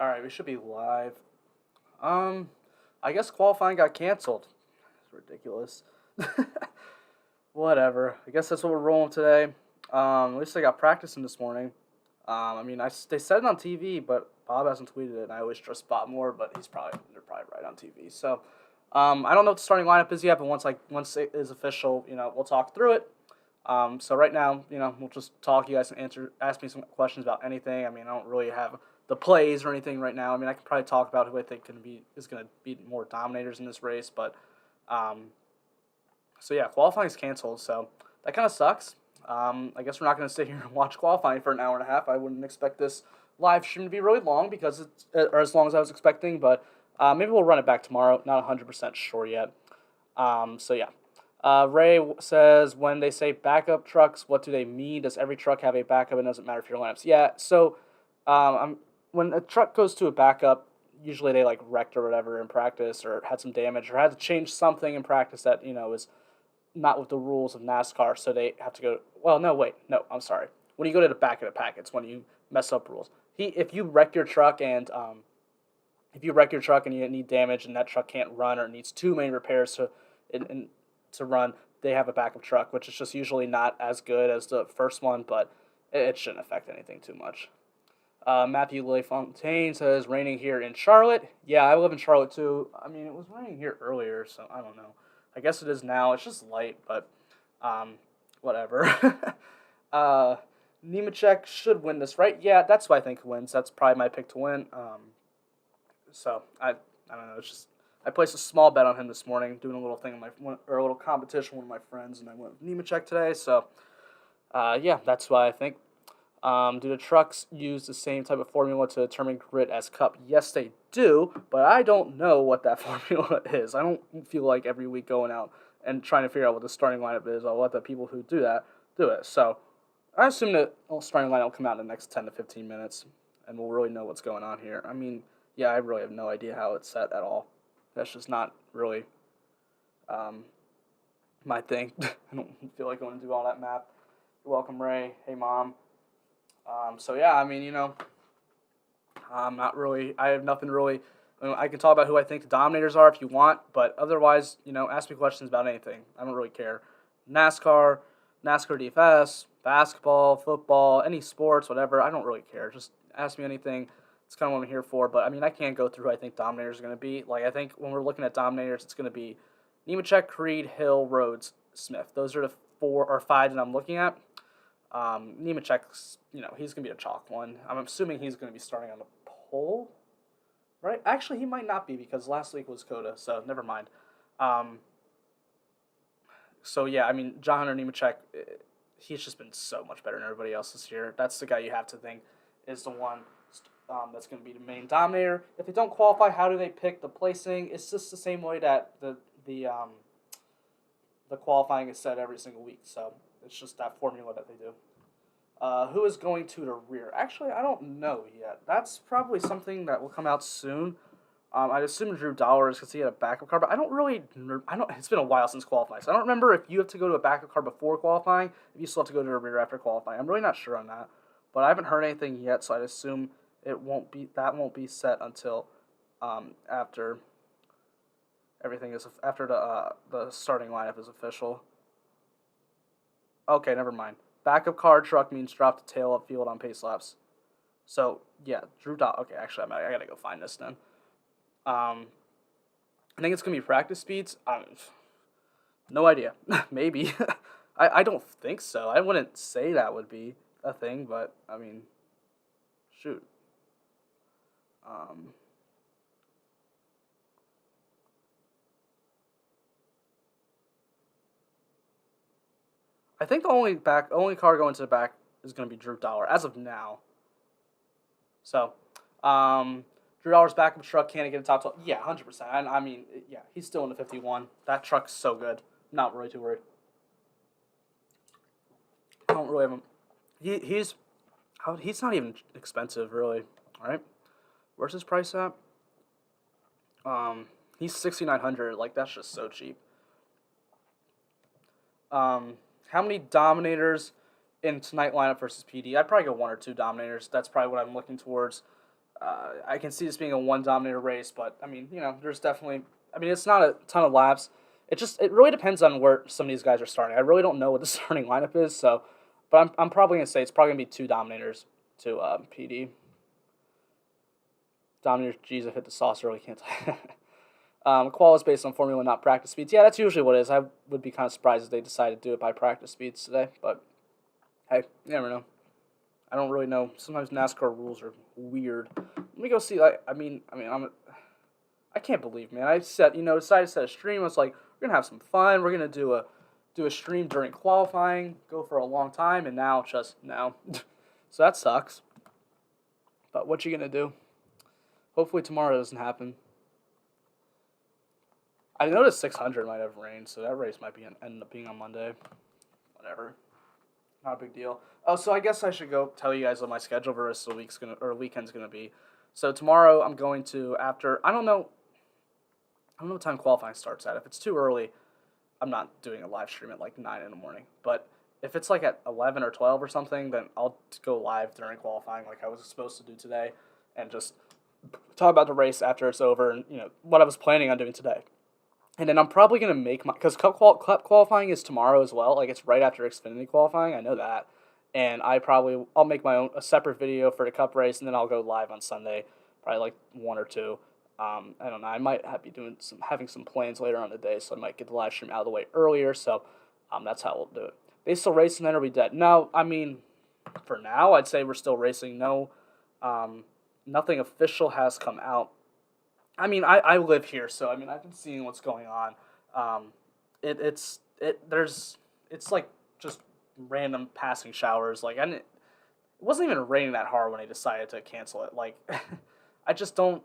All right, we should be live. Um, I guess qualifying got canceled. It's ridiculous. Whatever. I guess that's what we're rolling today. At least I got practicing this morning. They said it on TV, but Bob hasn't tweeted it, and I always trust Bob more. But they're probably right on TV. So, I don't know what the starting lineup is yet, but once it is official, we'll talk through it. So right now, we'll just talk. You guys can ask me some questions about anything. I mean, I don't really have the plays or anything right now. I mean, I can probably talk about who I think is going to be more dominators in this race, but so yeah, qualifying is canceled, so that kind of sucks. I guess we're not going to sit here and watch qualifying for an hour and a half. I wouldn't expect this live stream to be really long because or as long as I was expecting, but maybe we'll run it back tomorrow. Not 100% sure yet. So yeah. Ray says, when they say backup trucks, what do they mean? Does every truck have a backup? It doesn't matter if your lineups. Yeah, so when a truck goes to a backup, usually they wrecked or whatever in practice or had some damage or had to change something in practice that, is not with the rules of NASCAR. So they have to go, well, no, wait, no, I'm sorry. When you go to the back of the pack, it's when you mess up rules. If you wreck your truck and you need damage and that truck can't run or it needs too many repairs to run, they have a backup truck, which is just usually not as good as the first one, but it shouldn't affect anything too much. Matthew LeFontaine says, raining here in Charlotte. Yeah, I live in Charlotte too. I mean, it was raining here earlier, so I don't know. I guess it is now. It's just light, but whatever. Nemechek should win this, right? Yeah, that's who I think wins. That's probably my pick to win. So I don't know. It's just I placed a small bet on him this morning, doing a little thing a little competition with my friends, and I went with Nemechek today. So yeah, that's why I think. Do the trucks use the same type of formula to determine grit as Cup? Yes, they do, but I don't know what that formula is. I don't feel like every week going out and trying to figure out what the starting lineup is. I'll let the people who do that do it. So I assume that the starting lineup will come out in the next 10 to 15 minutes, and we'll really know what's going on here. I mean, yeah, I really have no idea how it's set at all. That's just not really my thing. I don't feel like going to do all that math. You're welcome, Ray. Hey, Mom. So yeah, I mean, I'm not really. I have nothing really. I can talk about who I think the dominators are if you want, but otherwise, ask me questions about anything. I don't really care. NASCAR DFS, basketball, football, any sports, whatever. I don't really care. Just ask me anything. It's kind of what I'm here for. But I mean, I can't go through who I think dominators are going to be. I think when we're looking at dominators, it's going to be Nemechek, Creed, Hill, Rhodes, Smith. Those are the 4 or 5 that I'm looking at. Nemechek's, he's going to be a chalk one. I'm assuming he's going to be starting on the pole, right? Actually, he might not be because last week was Coda, so never mind. So, yeah, I mean, John Hunter Nemechek, he's just been so much better than everybody else this year. That's the guy you have to think is the one that's going to be the main dominator. If they don't qualify, how do they pick the placing? It's just the same way that the qualifying is set every single week, so it's just that formula that they do. Who is going to the rear? Actually, I don't know yet. That's probably something that will come out soon. I'd assume Drew Dollar is because he had a backup car, but I don't. It's been a while since qualifying, so I don't remember if you have to go to a backup car before qualifying, if you still have to go to the rear after qualifying. I'm really not sure on that, but I haven't heard anything yet, so I'd assume that won't be set until after the starting lineup is official. Okay, never mind. Backup car truck means drop the tail up field on pace laps. So, yeah, Drew Dollar. Okay, actually, I gotta go find this then. I think it's gonna be practice speeds. No idea. Maybe. I don't think so. I wouldn't say that would be a thing, but, I mean, shoot. I think the only car going to the back is going to be Drew Dollar as of now. So, Drew Dollar's backup truck can't get a top 12. Yeah, 100%. I mean, yeah, he's still in the 51. That truck's so good. Not really too worried. I don't really have him. He's not even expensive really. All right, where's his price at? He's 6,900. That's just so cheap. How many dominators in tonight lineup versus PD? I'd probably go 1 or 2 dominators. That's probably what I'm looking towards. I can see this being a one dominator race, but I mean, there's definitely. I mean, it's not a ton of laps. It really depends on where some of these guys are starting. I really don't know what the starting lineup is, so, but I'm probably gonna say it's probably gonna be two dominators to PD. Dominators, geez, I hit the sauce early, can't I? Qual is based on formula, not practice speeds. Yeah, that's usually what it is. I would be kind of surprised if they decided to do it by practice speeds today, but hey, you never know. I don't really know. Sometimes NASCAR rules are weird. Let me go see. I can't believe, man. Decided to set a stream. I was like, we're gonna have some fun. We're gonna do a stream during qualifying, go for a long time, and now just now. So that sucks. But what you gonna do? Hopefully tomorrow doesn't happen. I noticed 600 might have rained, so that race might end up being on Monday. Whatever. Not a big deal. Oh, so I guess I should go tell you guys what my schedule for the rest of the weekend's gonna be. So tomorrow I'm going to I don't know what time qualifying starts at. If it's too early, I'm not doing a live stream at like 9 in the morning. But if it's like at 11 or 12 or something, then I'll go live during qualifying like I was supposed to do today and just talk about the race after it's over and, what I was planning on doing today. And then I'm probably going to make because Cup qualifying is tomorrow as well. Like, it's right after Xfinity qualifying. I know that. And I'll make a separate video for the Cup race, and then I'll go live on Sunday, probably like 1 or 2. I don't know. I might be having some plans later on the day, so I might get the live stream out of the way earlier. So that's how we'll do it. They still racing, then are we dead? No, I mean, for now, I'd say we're still racing. No, nothing official has come out. I mean, I live here, so I mean, I've been seeing what's going on. It's like just random passing showers. Like, it wasn't even raining that hard when they decided to cancel it. Like, I don't.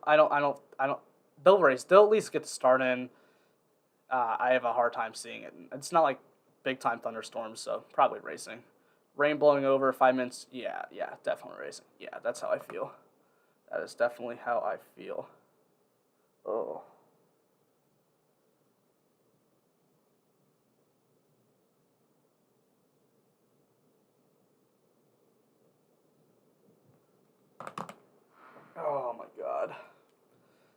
They'll race. They'll at least get the start in. I have a hard time seeing it. It's not like big time thunderstorms, so probably racing. Rain blowing over 5 minutes. Yeah, definitely racing. Yeah, that's how I feel. That is definitely how I feel. Oh. Oh my god.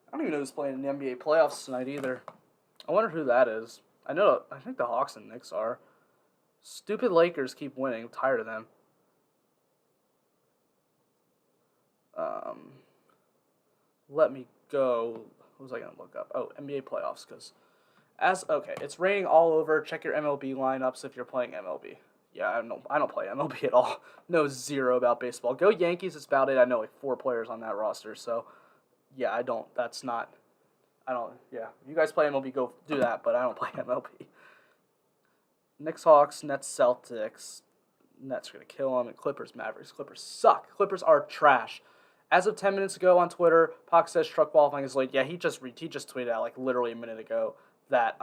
I don't even know who's playing in the NBA playoffs tonight either. I wonder who that is. I think the Hawks and Knicks are. Stupid Lakers keep winning. I'm tired of them. Let me go. What was I going to look up? Oh, NBA playoffs, because it's raining all over. Check your MLB lineups if you're playing MLB. Yeah, I don't play MLB at all. Know zero about baseball. Go Yankees, that's about it. I know like 4 players on that roster, so yeah, yeah. If you guys play MLB, go do that, but I don't play MLB. Knicks, Hawks, Nets, Celtics. Nets are going to kill them, and Clippers, Mavericks. Clippers suck. Clippers are trash. As of 10 minutes ago on Twitter, Pac says truck qualifying is late. Yeah, he just tweeted out like literally a minute ago that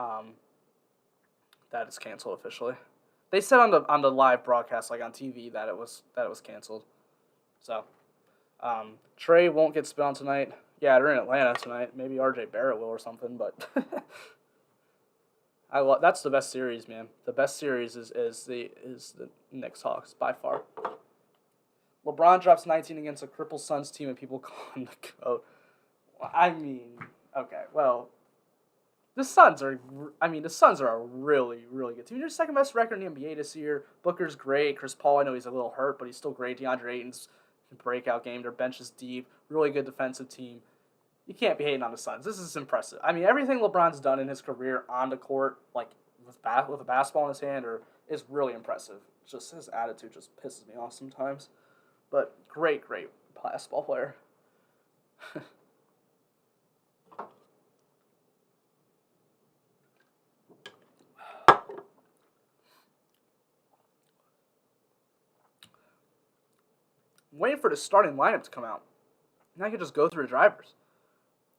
that is canceled officially. They said on the live broadcast, like on TV, that it was canceled. So, Trey won't get spit on tonight. Yeah, they're in Atlanta tonight. Maybe RJ Barrett will or something, but that's the best series, man. The best series is the Knicks Hawks by far. LeBron drops 19 against a crippled Suns team, and people call him the GOAT. I mean, okay, well, the Suns are a really, really good team. They're second best record in the NBA this year. Booker's great. Chris Paul, I know he's a little hurt, but he's still great. DeAndre Ayton's breakout game. Their bench is deep. Really good defensive team. You can't be hating on the Suns. This is impressive. I mean, everything LeBron's done in his career on the court, like with a basketball in his hand, is really impressive. Just his attitude just pisses me off sometimes. But great basketball player. I'm waiting for the starting lineup to come out. And I can just go through the drivers.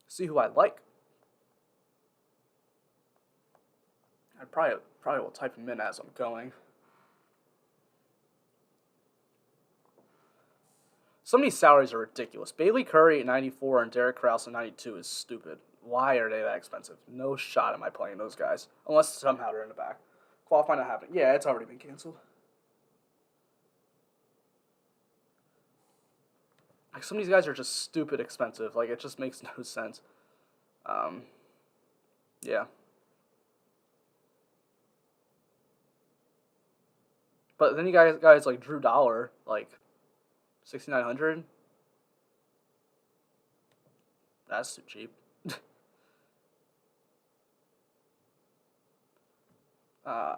See who I like. I probably will type them in as I'm going. Some of these salaries are ridiculous. Bailey Curry at 94 and Derek Krause at 92 is stupid. Why are they that expensive? No shot am I playing those guys. Unless somehow they're in the back. Qualifying not happening. Yeah, it's already been canceled. Like, some of these guys are just stupid expensive. Like, it just makes no sense. Um, yeah. But then you guys like Drew Dollar, like 6,900. That's too cheap. Uh,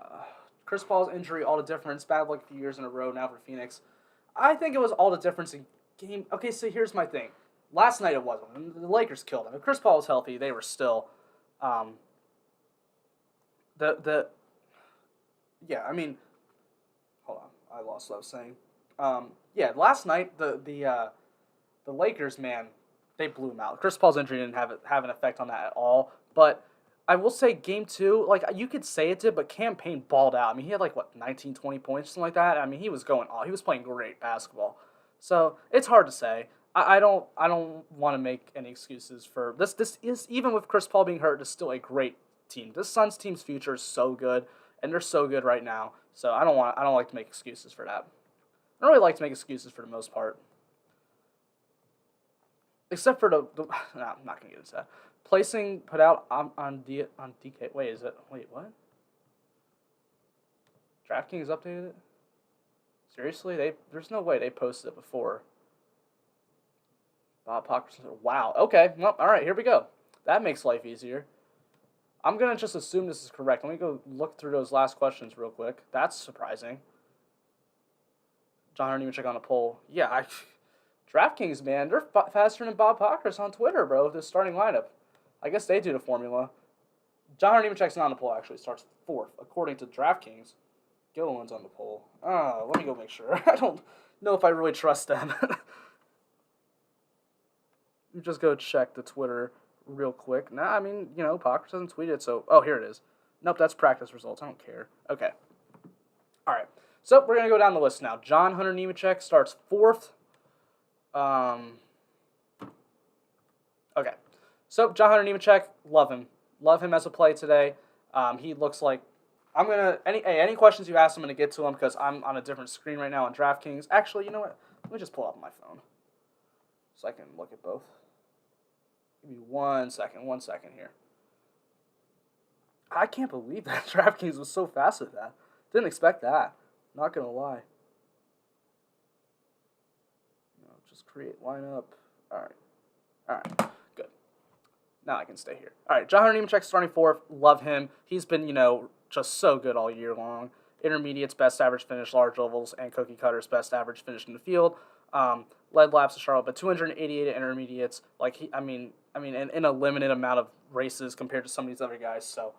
Chris Paul's injury, all the difference. Bad luck a few years in a row now for Phoenix. I think it was all the difference in game. Okay, so here's my thing. Last night it wasn't. The Lakers killed him. If Chris Paul was healthy, they were still. Um, the yeah, I mean, hold on, I lost what I was saying. Yeah, last night the Lakers, man, they blew him out. Chris Paul's injury didn't have an effect on that at all. But I will say, game two, like, you could say it did, but Cam Payne balled out. I mean, he had like what, 19, 20 points, something like that. I mean, he was going all. He was playing great basketball. So it's hard to say. I don't want to make any excuses for this. This is, even with Chris Paul being hurt, is still a great team. This Suns team's future is so good, and they're so good right now. So I don't like to make excuses for that. I don't really like to make excuses for the most part. Except for the no, I'm not gonna get into that. Placing put out on DK. Wait, is it? Wait, what? DraftKings updated it. Seriously, there's no way they posted it before. Bob Hawkinson. Wow. Okay. Well, all right. Here we go. That makes life easier. I'm gonna just assume this is correct. Let me go look through those last questions real quick. That's surprising. John, I didn't even check on a poll. Yeah, DraftKings, man, they're faster than Bob Pockers on Twitter, bro. The starting lineup. I guess they do the formula. John Nemechek's not on the poll, actually. Starts fourth, according to DraftKings. Gilliland's on the poll. Let me go make sure. I don't know if I really trust them. You just go check the Twitter real quick. Nah, I mean, Pockers hasn't tweeted, so... Oh, here it is. Nope, that's practice results. I don't care. Okay. All right. So, we're going to go down the list now. John Hunter Nemechek starts fourth. Okay. So, John Hunter Nemechek, love him. Love him as a play today. He looks like... Any questions you ask, I'm going to get to them because I'm on a different screen right now on DraftKings. Actually, you know what? Let me just pull up my phone so I can look at both. Give me 1 second. 1 second here. I can't believe that DraftKings was so fast with that. Didn't expect that. Not going to lie. Just create lineup. All right. Good. Now I can stay here. All right. John Hunter Nemechek starting fourth. Love him. He's been, just so good all year long. Intermediates, best average finish, large ovals, and cookie cutters, best average finish in the field. Led laps to Charlotte, but 288 at intermediates. Like, in a limited amount of races compared to some of these other guys. So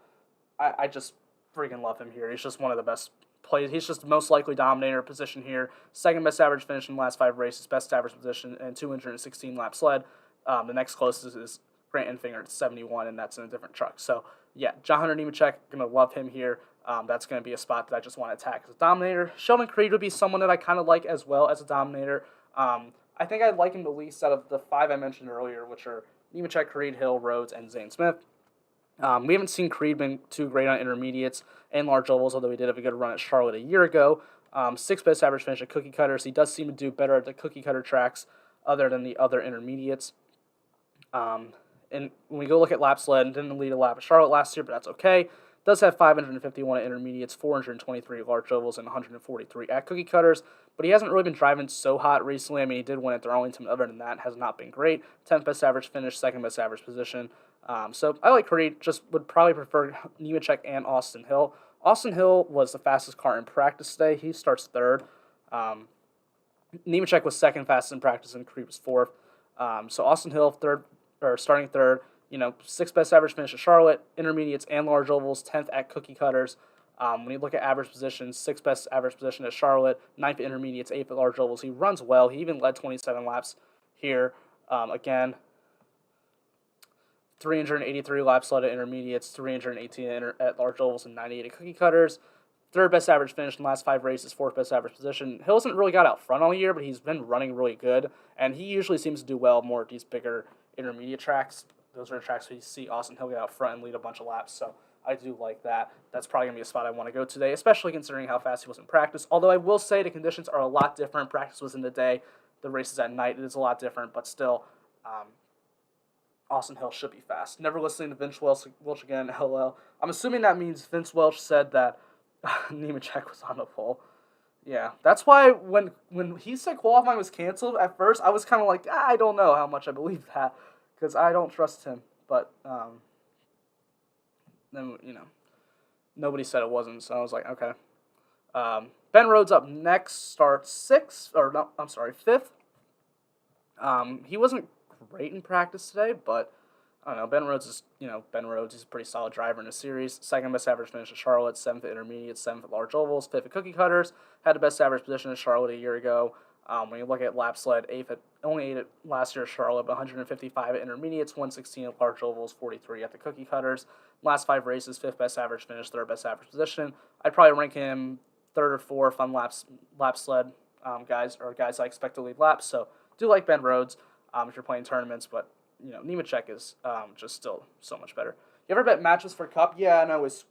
I just freaking love him here. He's just one of the best plays. He's just the most likely dominator position here. Second best average finish in the last 5 races, best average position, and 216 laps led. The next closest is Grant Enfinger at 71, and that's in a different truck. So, yeah, John Hunter Nemechek, going to love him here. That's going to be a spot that I just want to attack as a dominator. Sheldon Creed would be someone that I kind of like as well as a dominator. I think I like him the least out of the 5 I mentioned earlier, which are Nemechek, Creed, Hill, Rhodes, and Zane Smith. We haven't seen Creed been too great on intermediates and large ovals, although he did have a good run at Charlotte a year ago. 6th best average finish at cookie cutters. He does seem to do better at the cookie cutter tracks other than the other intermediates. And when we go look at laps led, didn't lead a lap at Charlotte last year, but that's okay. Does have 551 at intermediates, 423 at large ovals, and 143 at cookie cutters. But he hasn't really been driving so hot recently. I mean, he did win at Darlington. Other than that, has not been great. 10th best average finish, 2nd best average position. So I like Creed. Just would probably prefer Nemechek and Austin Hill. Austin Hill was the fastest car in practice today. He starts 3rd. Nemechek was 2nd fastest in practice, and Creed was 4th. So Austin Hill starting 3rd. 6th best average finish at Charlotte, intermediates and large ovals, 10th at cookie cutters. When you look at average positions, 6th best average position at Charlotte, 9th at intermediates, 8th at large ovals. He runs well. He even led 27 laps here. Again, 383 laps led at intermediates, 318 at large ovals, and 98 at cookie cutters. 3rd best average finish in the last 5 races, 4th best average position. Hill hasn't really got out front all year, but he's been running really good, and he usually seems to do well more at these bigger intermediate tracks. Those are the tracks where you see Austin Hill get out front and lead a bunch of laps, so I do like that. That's probably going to be a spot I want to go today, especially considering how fast he was in practice. Although I will say the conditions are a lot different. Practice was in the day. the races at night, it is a lot different, but still, Austin Hill should be fast. Never listening to Vince Welch again, LL. I'm assuming that means Vince Welch said that Nemechek was on the pole. Yeah, that's why when he said qualifying was canceled, at first I was kind of like, I don't know how much I believe that, because I don't trust him. But then, nobody said it wasn't, so I was like, okay. Ben Rhodes up next, starts fifth. He wasn't great in practice today, but I don't know. Ben Rhodes is, Ben Rhodes. He's a pretty solid driver in the series. Second best average finish at Charlotte, 7th at Intermediate, 7th at Large Ovals, 5th at Cookie Cutters. Had the best average position at Charlotte a year ago. When you look at lap sled, only 8 at last year at Charlotte, but 155 at Intermediates, 116 at Large Ovals, 43 at the Cookie Cutters. Last 5 races, 5th best average finish, 3rd best average position. I'd probably rank him 3rd or 4th on lap sled guys I expect to lead laps. So do like Ben Rhodes if you're playing tournaments, but Nemechek is just still so much better. You ever bet matches for Cup? Yeah, and I always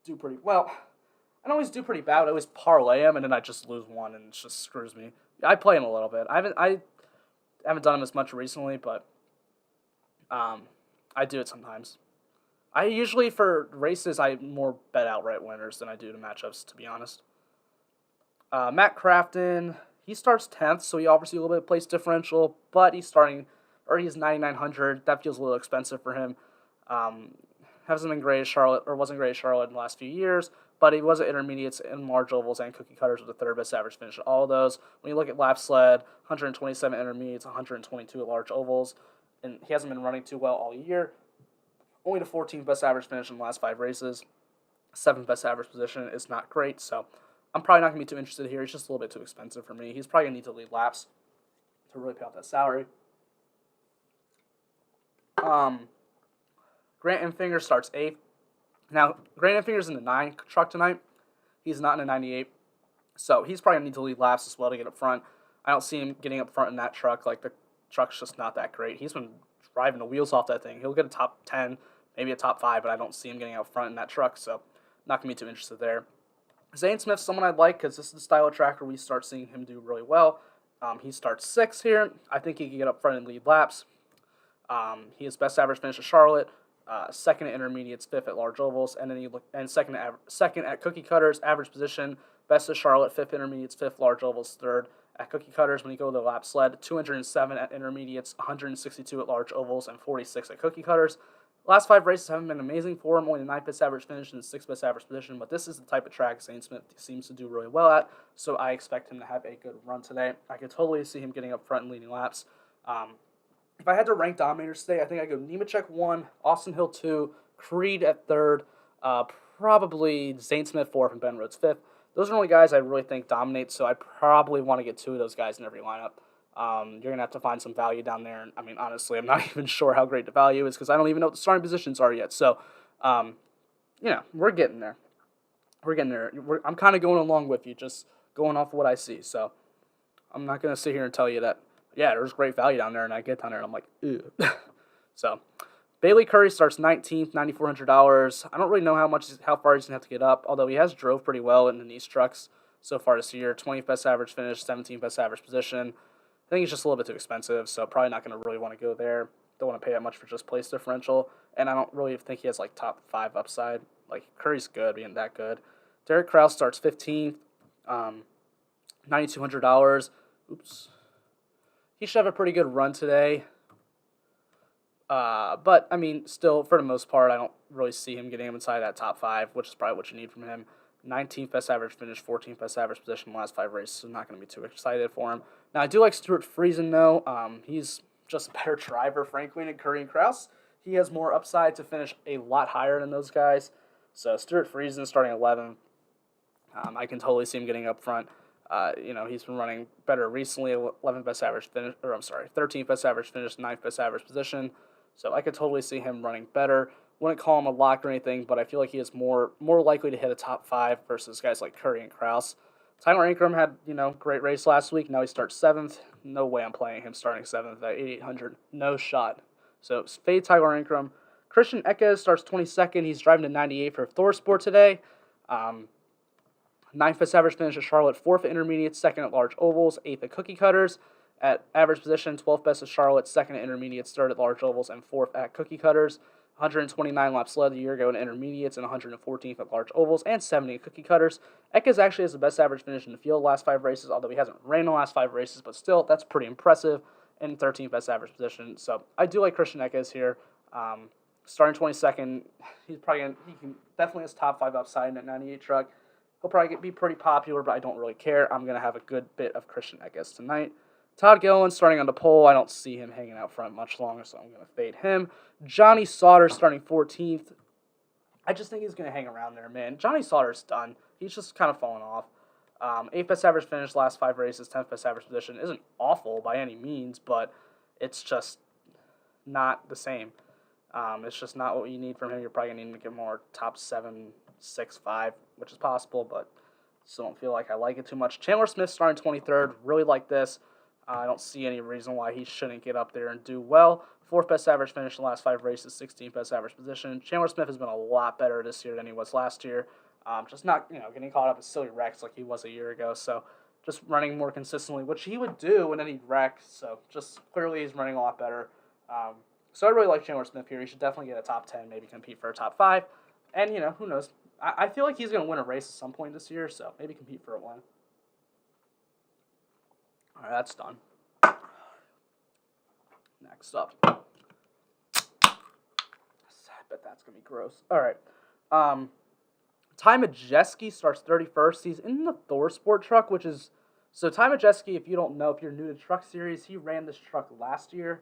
do pretty well. I don't always do pretty bad. I always parlay him, and then I just lose one, and it just screws me. I play him a little bit. I haven't done him as much recently, but I do it sometimes. I usually, for races, I more bet outright winners than I do to matchups, to be honest. Matt Crafton, he starts 10th, so he offers you a little bit of place differential, but he's 9,900. That feels a little expensive for him. Hasn't been great at Charlotte, or wasn't great at Charlotte in the last few years, but he was at Intermediates and Large Ovals and Cookie Cutters with the 3rd best average finish at all of those. When you look at lap sled, 127 Intermediates, 122 at Large Ovals, and he hasn't been running too well all year. Only the 14th best average finish in the last 5 races. 7th best average position is not great, so I'm probably not going to be too interested here. He's just a little bit too expensive for me. He's probably going to need to lead laps to really pay off that salary. Grant Enfinger starts 8th. Now, Grant Enfinger's in the 9 truck tonight. He's not in the 98. So he's probably going to need to lead laps as well to get up front. I don't see him getting up front in that truck. Like, the truck's just not that great. He's been driving the wheels off that thing. He'll get a top 10, maybe a top 5, but I don't see him getting out front in that truck. So not going to be too interested there. Zane Smith, someone I'd like, because this is the style of track where we start seeing him do really well. He starts 6th here. I think he can get up front and lead laps. He has best average finish at Charlotte, 2nd at Intermediates, 5th at Large Ovals, and then second at Cookie Cutters, average position, best at Charlotte, 5th Intermediates, 5th Large Ovals, 3rd at Cookie Cutters. When you go to the lap sled, 207 at Intermediates, 162 at Large Ovals, and 46 at Cookie Cutters. Last 5 races haven't been amazing for him, only the 9th best average finish and the 6th best average position, but this is the type of track Zane Smith seems to do really well at, so I expect him to have a good run today. I could totally see him getting up front and leading laps. If I had to rank dominators today, I think I'd go Nemechek 1, Austin Hill 2, Creed at 3rd, probably Zane Smith 4th, and Ben Rhodes 5th. Those are the only guys I really think dominate, so I probably want to get 2 of those guys in every lineup. You're going to have to find some value down there. And, I mean, honestly, I'm not even sure how great the value is because I don't even know what the starting positions are yet. So, we're getting there. I'm kind of going along with you, just going off of what I see. So, I'm not going to sit here and tell you that, yeah, there's great value down there, and I get down there, and I'm like, ew. So, Bailey Curry starts 19th, $9,400. I don't really know how far he's going to have to get up, although he has drove pretty well in the niche trucks so far this year. 20th best average finish, 17th best average position. I think he's just a little bit too expensive, so probably not going to really want to go there. Don't want to pay that much for just place differential, and I don't really think he has, like, top 5 upside. Like, Curry's good, being that good. Derek Krause starts 15th, $9,200. Oops. He should have a pretty good run today. But, I mean, still, for the most part, I don't really see him getting inside that top 5, which is probably what you need from him. 19th best average finish, 14th best average position in the last 5 races, so not going to be too excited for him. Now, I do like Stuart Friesen, though. He's just a better driver, frankly, than Curry and Krause. He has more upside to finish a lot higher than those guys. So, Stuart Friesen starting 11th. I can totally see him getting up front. He's been running better recently, 13th best average finish, 9th best average position. So I could totally see him running better. Wouldn't call him a lock or anything, but I feel like he is more likely to hit a top 5 versus guys like Curry and Krause. Tyler Ankrum had, great race last week. Now he starts 7th. No way I'm playing him starting 7th at 8,800. No shot. So fade Tyler Ankrum. Christian Eckes starts 22nd. He's driving to 98 for ThorSport today. 9th best average finish at Charlotte, 4th at Intermediate, 2nd at Large Ovals, 8th at Cookie Cutters. At average position, 12th best at Charlotte, 2nd at intermediates, 3rd at large ovals, and 4th at cookie cutters. 129 laps led a year ago in intermediates and 114th at large ovals and 70 at cookie cutters. Ekes actually has the best average finish in the field the last 5 races, although he hasn't ran the last 5 races, but still, that's pretty impressive. And 13th best average position. So I do like Christian Ekes here. Starting 22nd, he can definitely has top 5 upside in that 98 truck. He'll probably be pretty popular, but I don't really care. I'm going to have a good bit of Christian Ekes tonight. Todd Gilliland starting on the pole. I don't see him hanging out front much longer, so I'm going to fade him. Johnny Sauter starting 14th. I just think he's going to hang around there, man. Johnny Sauter's done. He's just kind of fallen off. 8th best average finish last 5 races, 10th best average position. Isn't awful by any means, but it's just not the same. It's just not what you need from him. You're probably going to need to get more top 7, 6, 5, which is possible, but still don't feel like I like it too much. Chandler Smith starting 23rd. Really like this. I don't see any reason why he shouldn't get up there and do well. 4th best average finish in the last 5 races, 16th best average position. Chandler Smith has been a lot better this year than he was last year. Just not, getting caught up in silly wrecks like he was a year ago. So just running more consistently, which he would do, and then he'd wreck. So just clearly he's running a lot better. So I really like Chandler Smith here. He should definitely get a top 10, maybe compete for a top 5. And, who knows? I feel like he's going to win a race at some point this year, so maybe compete for a win. All right, that's done. Next up. I bet that's going to be gross. All right. Ty Majeski starts 31st. He's in the Thor Sport truck, which is... So Ty Majeski, if you don't know, if you're new to Truck Series, he ran this truck last year.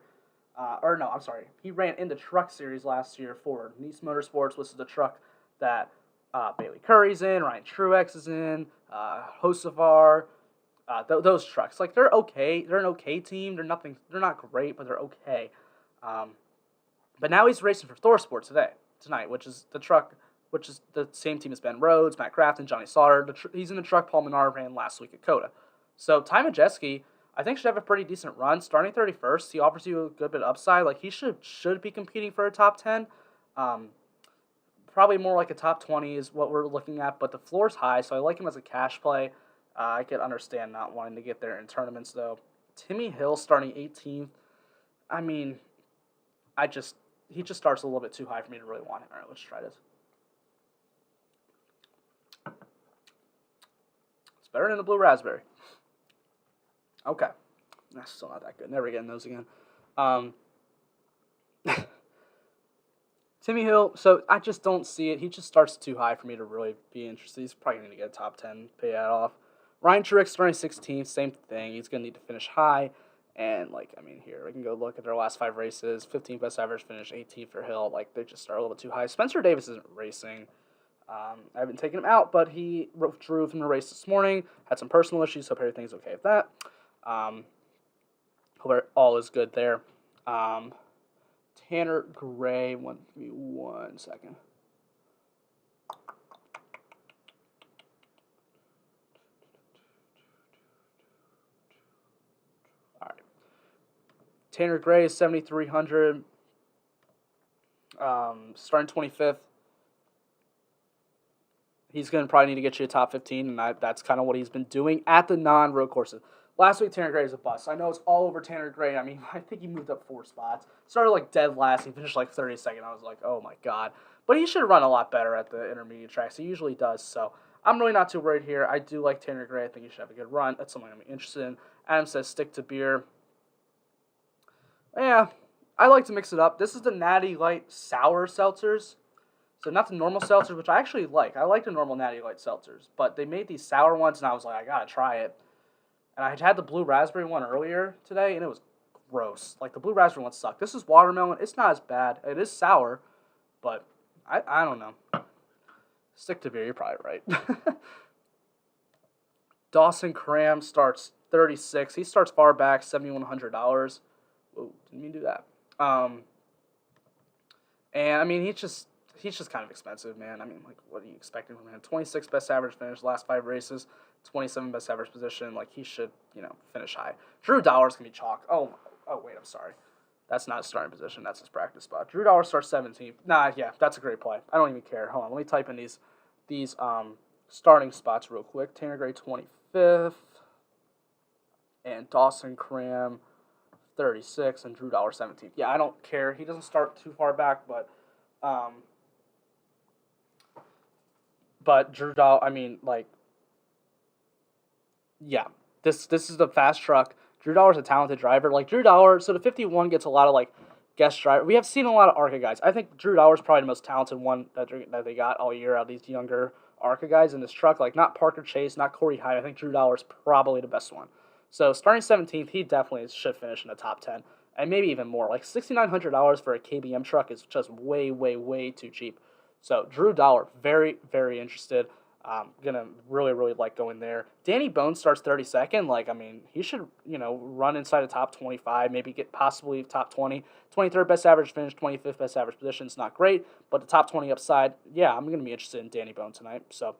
He ran in the Truck Series last year for Nice Motorsports, which is the truck that Bailey Curry's in, Ryan Truex is in, Hocevar, those trucks. Like, they're okay. They're an okay team. They're not great, but they're okay. But now he's racing for Thor Sport tonight, which is the same team as Ben Rhodes, Matt Crafton, Johnny Sauter. He's in the truck Paul Menard ran last week at COTA. So Ty Majeski, I think, should have a pretty decent run. Starting 31st, he offers you a good bit of upside. Like, he should be competing for a top 10. Probably more like a top 20 is what we're looking at, but the floor's high, so I like him as a cash play. I could understand not wanting to get there in tournaments, though. Timmy Hill starting 18th. I mean, he just starts a little bit too high for me to really want him. All right, let's try this. It's better than the blue raspberry. Okay. That's still not that good. Never getting those again. Timmy Hill, so I just don't see it. He just starts too high for me to really be interested. He's probably going to get a top 10, pay that off. Ryan Truex starting 16th, same thing. He's going to need to finish high. And, here, we can go look at their last 5 races. 15th best average finish, 18th for Hill. They just start a little bit too high. Spencer Davis isn't racing. I haven't taken him out, but he withdrew from the race this morning. Had some personal issues, hope everything's okay with that. Hope all is good there. Tanner Gray, give me 1 second. All right. Tanner Gray is 7,300. Starting 25th. He's going to probably need to get you a top 15, and that's kind of what he's been doing at the non-road courses. Last week, Tanner Gray is a bust. I know it's all over Tanner Gray. I mean, I think he moved up 4 spots. Started dead last. He finished 32nd. I was like, oh my God. But he should run a lot better at the intermediate tracks. He usually does. So I'm really not too worried here. I do like Tanner Gray. I think he should have a good run. That's something I'm interested in. Adam says stick to beer. Yeah, I like to mix it up. This is the Natty Light Sour Seltzers. So not the normal seltzers, which I actually like. I like the normal Natty Light seltzers. But they made these sour ones, and I was like, I got to try it. And I had the blue raspberry one earlier today, and it was gross. The blue raspberry one sucked. This is watermelon. It's not as bad. It is sour, but I don't know. Stick to beer, you're probably right. Dawson Cram starts 36. He starts far back, $7,100. Whoa, didn't mean to do that. And, I mean, he's just kind of expensive, man. I mean, what are you expecting from him? 26 best average finish, last 5 races. 27 best average position. He should, finish high. Drew Dowers can be chalk. Oh, wait, I'm sorry. That's not his starting position. That's his practice spot. Drew Dowers starts 17th. Nah, yeah, that's a great play. I don't even care. Hold on, let me type in these starting spots real quick. Tanner Gray 25th. and Dawson Cram 36 and Drew Dollar 17th. Yeah, I don't care. He doesn't start too far back, but Drew Dollar. I mean, like, yeah, this is the fast truck. Drew Dollar's a talented driver. Like Drew Dollar, so the 51 gets a lot of like guest driver. We have seen a lot of ARCA guys. I think Drew Dollar's probably the most talented one that they got all year out of these younger ARCA guys in this truck. Like not Parker Chase, not Corey Hyde. I think Drew Dollar's probably the best one. So starting 17th, he definitely should finish in the top 10, and maybe even more. Like $6,900 for a KBM truck is just way, way, way too cheap. So Drew Dollar, very, very interested. Gonna really, really like going there. Danny Bones starts 32nd. Like, I mean, he should, run inside the top 25, maybe get possibly top 20. 23rd best average finish, 25th best average position. It's not great, but the top 20 upside, yeah, I'm gonna be interested in Danny Bones tonight. So,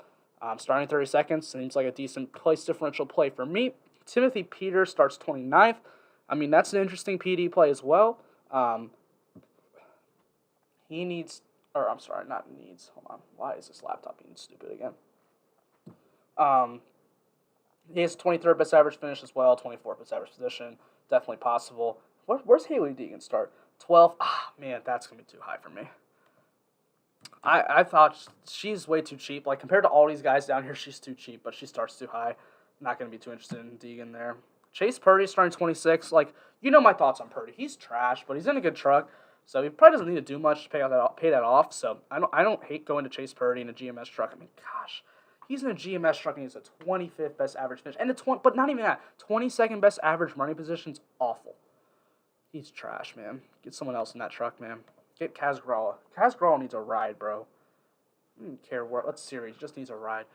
starting 32nd seems like a decent place differential play for me. Timothy Peters starts 29th. I mean, that's an interesting PD play as well. He needs, or I'm sorry, not needs. Hold on. Why is this laptop being stupid again? He has 23rd best average finish as well, 24th best average position. Definitely possible. Where's Haley Deegan start? 12th. Ah, man, that's going to be too high for me. I thought she's way too cheap. Like, compared to all these guys down here, she's too cheap, but she starts too high. Not going to be too interested in Deegan there. Chase Purdy starting 26. Like, my thoughts on Purdy. He's trash, but he's in a good truck. So he probably doesn't need to do much to pay that off. So I don't hate going to Chase Purdy in a GMS truck. I mean, gosh. He's in a GMS truck and he's a 25th best average finish. And but not even that. 22nd best average running position's awful. He's trash, man. Get someone else in that truck, man. Get Kaz Gralla. Kaz Gralla needs a ride, bro. I don't care what series. He just needs a ride.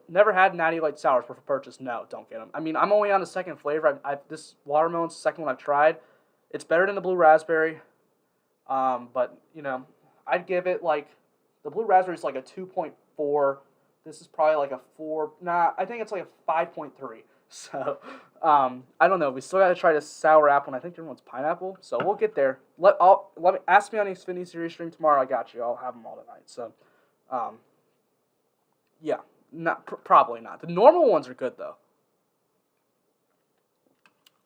Never had Natty Light Sours for purchase. No, don't get them. I mean, I'm only on the second flavor. This watermelon's the second one I've tried. It's better than the blue raspberry. But, I'd give it like, the blue raspberry is like a 2.4. This is probably like a 4. Nah, I think it's like a 5.3. So, I don't know. We still got to try this sour apple, and I think everyone's pineapple. So we'll get there. Let me ask me on the Xfinity Series stream tomorrow. I got you. I'll have them all tonight. So, yeah, probably not. The normal ones are good though.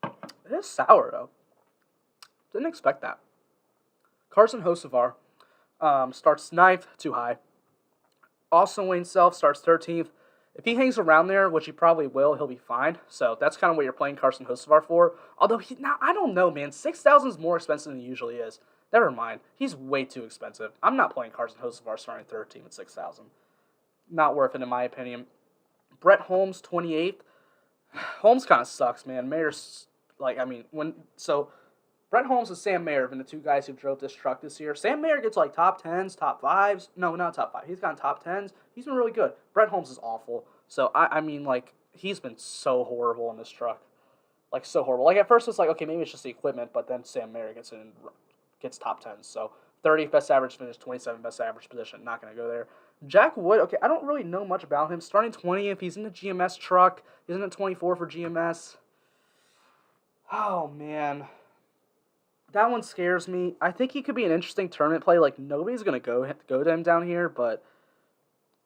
It is sour though. Didn't expect that. Carson Hocevar starts 9th, too high. Austin Wayne Self starts 13th. If he hangs around there, which he probably will, he'll be fine. So that's kind of what you're playing Carson Hocevar for. Although, I don't know, man. 6,000 is more expensive than he usually is. Never mind. He's way too expensive. I'm not playing Carson Hocevar starting 13th at 6,000. Not worth it, in my opinion. Brent Holmes, 28th. Holmes kind of sucks, man. Mayer's, Brent Holmes and Sam Mayer have been the two guys who drove this truck this year. Sam Mayer gets like top 10s, top 5s. No, not top 5. He's gotten top 10s. He's been really good. Brent Holmes is awful. So, he's been so horrible in this truck. Like, so horrible. Like, at first it's like, okay, maybe it's just the equipment, but then Sam Mayer gets top 10s. So, 30th best average finish, 27th best average position. Not going to go there. Jack Wood, okay, I don't really know much about him. Starting 20th, he's in the GMS truck. He's in the 24 for GMS. Oh, man. That one scares me. I think he could be an interesting tournament play. Like, nobody's going to go to him down here, but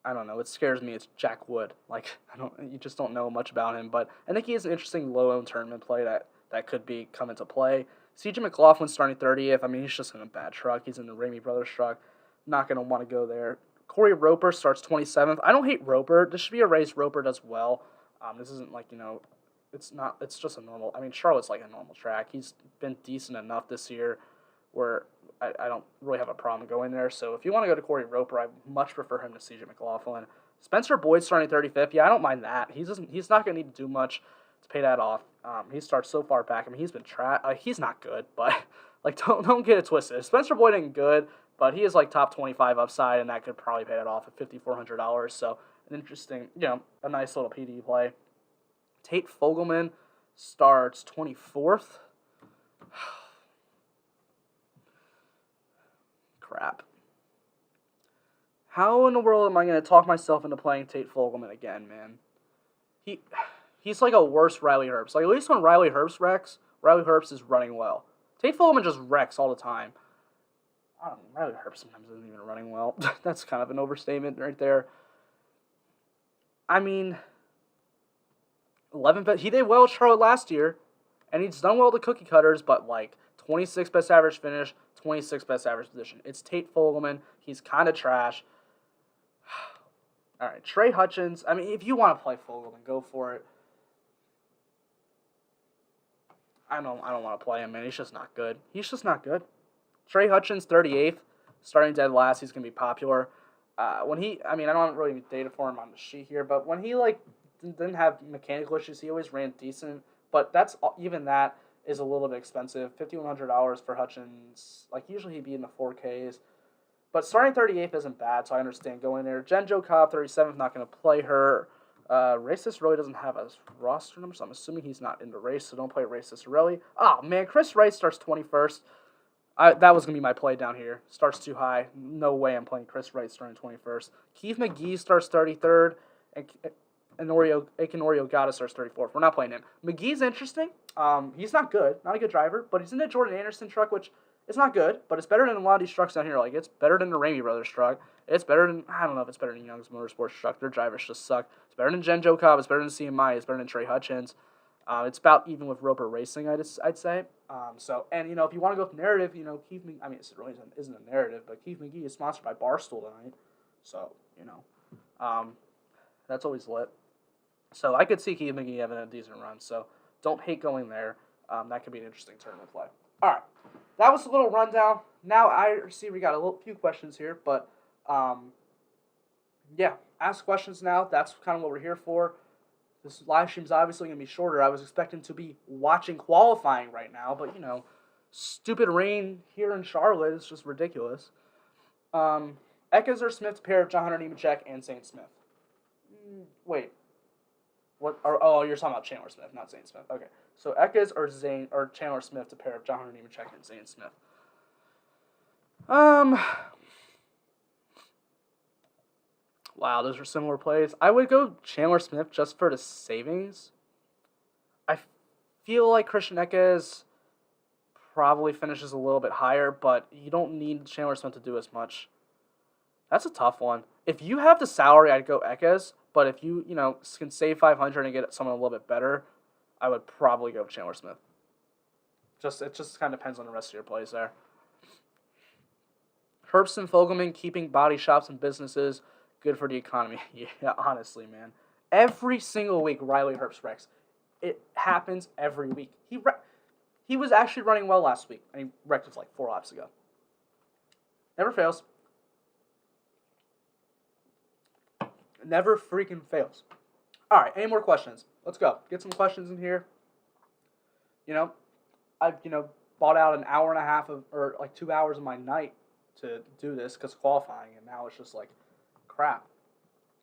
I don't know. It scares me. It's Jack Wood. Like, you just don't know much about him, but I think he is an interesting low-owned tournament play that could come into play. CJ McLaughlin starting 30th. I mean, he's just in a bad truck. He's in the Ramey Brothers truck. Not going to want to go there. Corey Roper starts 27th. I don't hate Roper. This should be a race Roper does well. This isn't like, it's just a normal, Charlotte's like a normal track. He's been decent enough this year where I don't really have a problem going there. So if you want to go to Corey Roper, I much prefer him to CJ McLaughlin. Spencer Boyd starting 35th. Yeah, I don't mind that. He's not going to need to do much to pay that off. He starts so far back. He's been he's not good, but like don't get it twisted. Spencer Boyd ain't good, but he is like top 25 upside, and that could probably pay that off at $5,400. So an interesting, a nice little PD play. Tate Fogelman starts 24th. Crap. How in the world am I going to talk myself into playing Tate Fogelman again, man? He's like a worse Riley Herbst. Like, at least when Riley Herbst wrecks, Riley Herbst is running well. Tate Fogelman just wrecks all the time. I don't know, Riley Herbst sometimes isn't even running well. That's kind of an overstatement right there. 11 best. He did well at Charlotte last year, and he's done well with the cookie cutters, but like 26 best average finish, 26 best average position. It's Tate Fogelman. He's kind of trash. All right, Trey Hutchins. I mean, if you want to play Fogelman, go for it. I don't want to play him, man. He's just not good. He's just not good. Trey Hutchins, 38th, starting dead last. He's gonna be popular. I don't have really data for him on the sheet here, but when he like didn't have mechanical issues, he always ran decent. But even that is a little bit expensive. $5,100 for Hutchins. Like usually he'd be in the 4Ks. But starting 38th isn't bad, so I understand going there. Genjo Cobb, 37th, not going to play her. Racist really doesn't have a roster number, so I'm assuming he's not in the race, so don't play Racist really. Oh, man, Chris Wright starts 21st. That was going to be my play down here. Starts too high. No way I'm playing Chris Wright starting 21st. Keith McGee starts 33rd, and Inorio Gata starts 34th. We're not playing him. McGee's interesting. He's not good. Not a good driver, but he's in the Jordan Anderson truck, which is not good, but it's better than a lot of these trucks down here. Like, it's better than the Ramey Brothers truck. It's better than, I don't know if it's better than Young's Motorsports truck. Their drivers just suck. It's better than Genjo Cobb. It's better than CMI. It's better than Trey Hutchins. It's about even with Roper Racing, I'd say. And if you want to go with narrative, Keith McGee, I mean, it really isn't a narrative, but Keith McGee is sponsored by Barstool tonight. So, that's always lit. So I could see Keith McGee having a decent run. So don't hate going there. That could be an interesting tournament play. All right. That was a little rundown. Now I see we got a few questions here, but ask questions now. That's kind of what we're here for. This live stream's obviously going to be shorter. I was expecting to be watching qualifying right now, but, stupid rain here in Charlotte is just ridiculous. Eckes or Smith to pair of John Hunter Nemechek and Zane Smith. Wait. What? You're talking about Chandler Smith, not Zane Smith. Okay. So Eckes or Chandler Smith to pair of John Hunter Nemechek and Zane Smith. Wow, those are similar plays. I would go Chandler Smith just for the savings. I feel like Christian Eckes probably finishes a little bit higher, but you don't need Chandler Smith to do as much. That's a tough one. If you have the salary, I'd go Eckes, but if you, can save $500 and get someone a little bit better, I would probably go Chandler Smith. It just kind of depends on the rest of your plays there. Herbst Fogelman keeping body shops and businesses. Good for the economy. Yeah, honestly, man. Every single week, Riley Herbst wrecks. It happens every week. He was actually running well last week, and he wrecked it like 4 laps ago. Never fails. Never freaking fails. All right, any more questions? Let's go. Get some questions in here. I bought out an hour and a half or like 2 hours of my night to do this because of qualifying, and now it's just like, crap.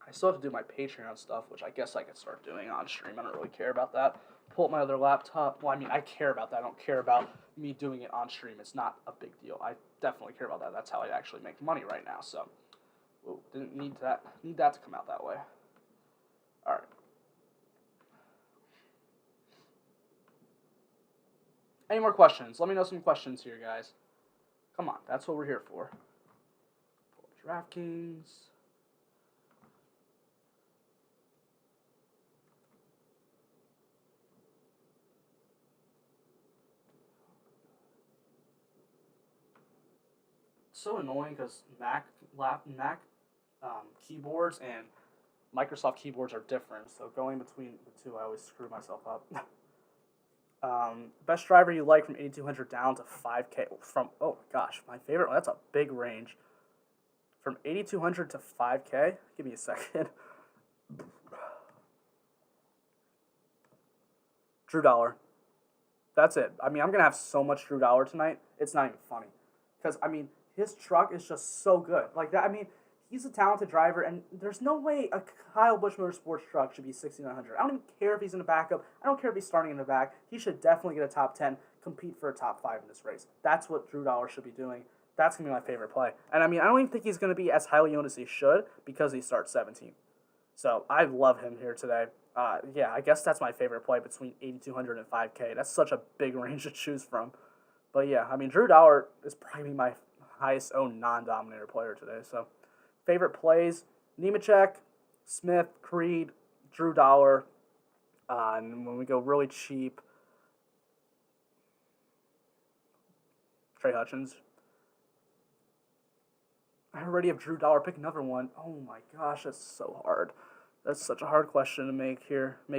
I still have to do my Patreon stuff, which I guess I could start doing on stream. I don't really care about that. Pull up my other laptop. Well, I mean, I care about that. I don't care about me doing it on stream. It's not a big deal. I definitely care about that. That's how I actually make money right now. So, didn't need that to come out that way. All right. Any more questions? Let me know some questions here, guys. Come on, that's what we're here for. DraftKings. So annoying because Mac keyboards and Microsoft keyboards are different. So going between the two, I always screw myself up. Best driver you like from 8,200 down to 5K from, oh my gosh, my favorite one. That's a big range. From 8,200 to 5K. Give me a second. Drew Dollar. That's it. I mean, I'm gonna have so much Drew Dollar tonight. It's not even funny, because his truck is just so good. Like that. He's a talented driver, and there's no way a Kyle Busch Motorsports truck should be 6,900. I don't even care if he's in the backup. I don't care if he's starting in the back. He should definitely get a top 10, compete for a top 5 in this race. That's what Drew Dollar should be doing. That's going to be my favorite play. And I don't even think he's going to be as highly owned as he should because he starts 17th. So I love him here today. I guess that's my favorite play between 8,200 and 5K. That's such a big range to choose from. But yeah, Drew Dollar is probably my highest owned non-dominator player today. So favorite plays, Nemechek, Smith, Creed, Drew Dollar, And when we go really cheap, Trey Hutchins. I already have Drew Dollar. Pick another one. Oh my gosh, that's so hard. That's such a hard question to make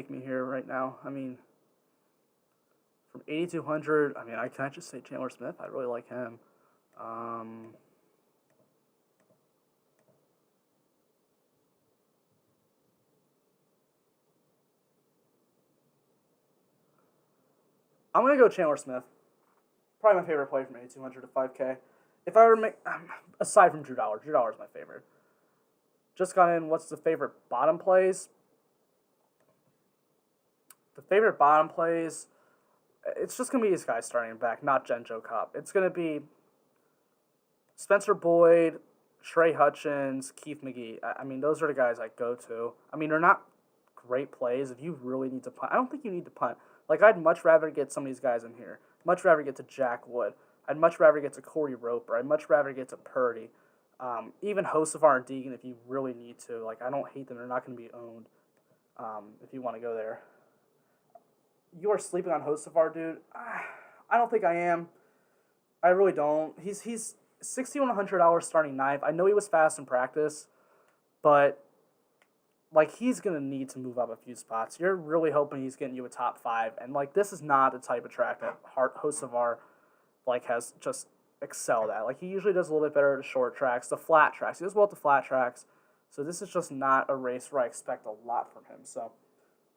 me here right now. I mean, from 8,200, I mean, I can't just say Chandler Smith. I really like him. I'm going to go Chandler Smith. Probably my favorite play from 8,200 to 5K. If I were to make, aside from Drew Dollar is my favorite. Just got in, what's the favorite bottom plays? The favorite bottom plays, it's just going to be these guys starting back, not Joe Cobb. It's going to be Spencer Boyd, Trey Hutchins, Keith McGee. I mean, those are the guys I go to. I mean, they're not great plays if you really need to punt. I don't think you need to punt. Like, I'd much rather get some of these guys in here. Much rather get to Jack Wood. I'd much rather get to Corey Roper. I'd much rather get to Purdy. Even Hocevar and Deegan if you really need to. Like, I don't hate them. They're not going to be owned if you want to go there. You are sleeping on Hocevar, dude. I don't think I am. I really don't. He's $6,100 starting ninth. I know he was fast in practice, but like he's gonna need to move up a few spots. You're really hoping he's getting you a top 5, and like this is not the type of track that Hocevar like has just excelled at. Like he usually does a little bit better at the short tracks, the flat tracks. He does well at the flat tracks. So this is just not a race where I expect a lot from him. So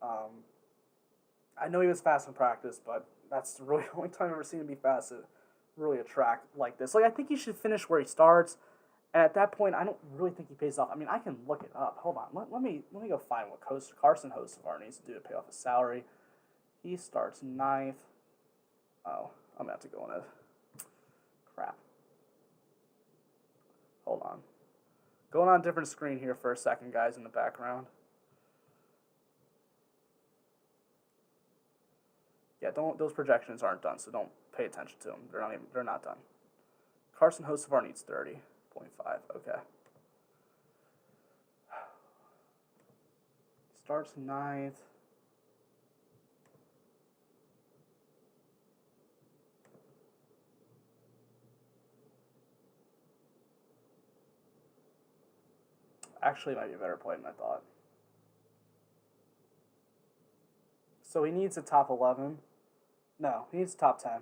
I know he was fast in practice, but that's really the only time I've ever seen him be fast at really a track like this. Like I think he should finish where he starts. And at that point, I don't really think he pays off. I mean, I can look it up. Hold on. Let me go find what Carson Hocevar needs to do to pay off his salary. He starts ninth. Oh, I'm going to have to go on a... Crap. Hold on. Going on a different screen here for a second, guys, in the background. Yeah, those projections aren't done, so don't pay attention to them. They're not done. Carson Hocevar needs 30.5. Okay. Starts ninth. Actually, might be a better play than I thought. So he needs a top 11. No, he needs a top 10.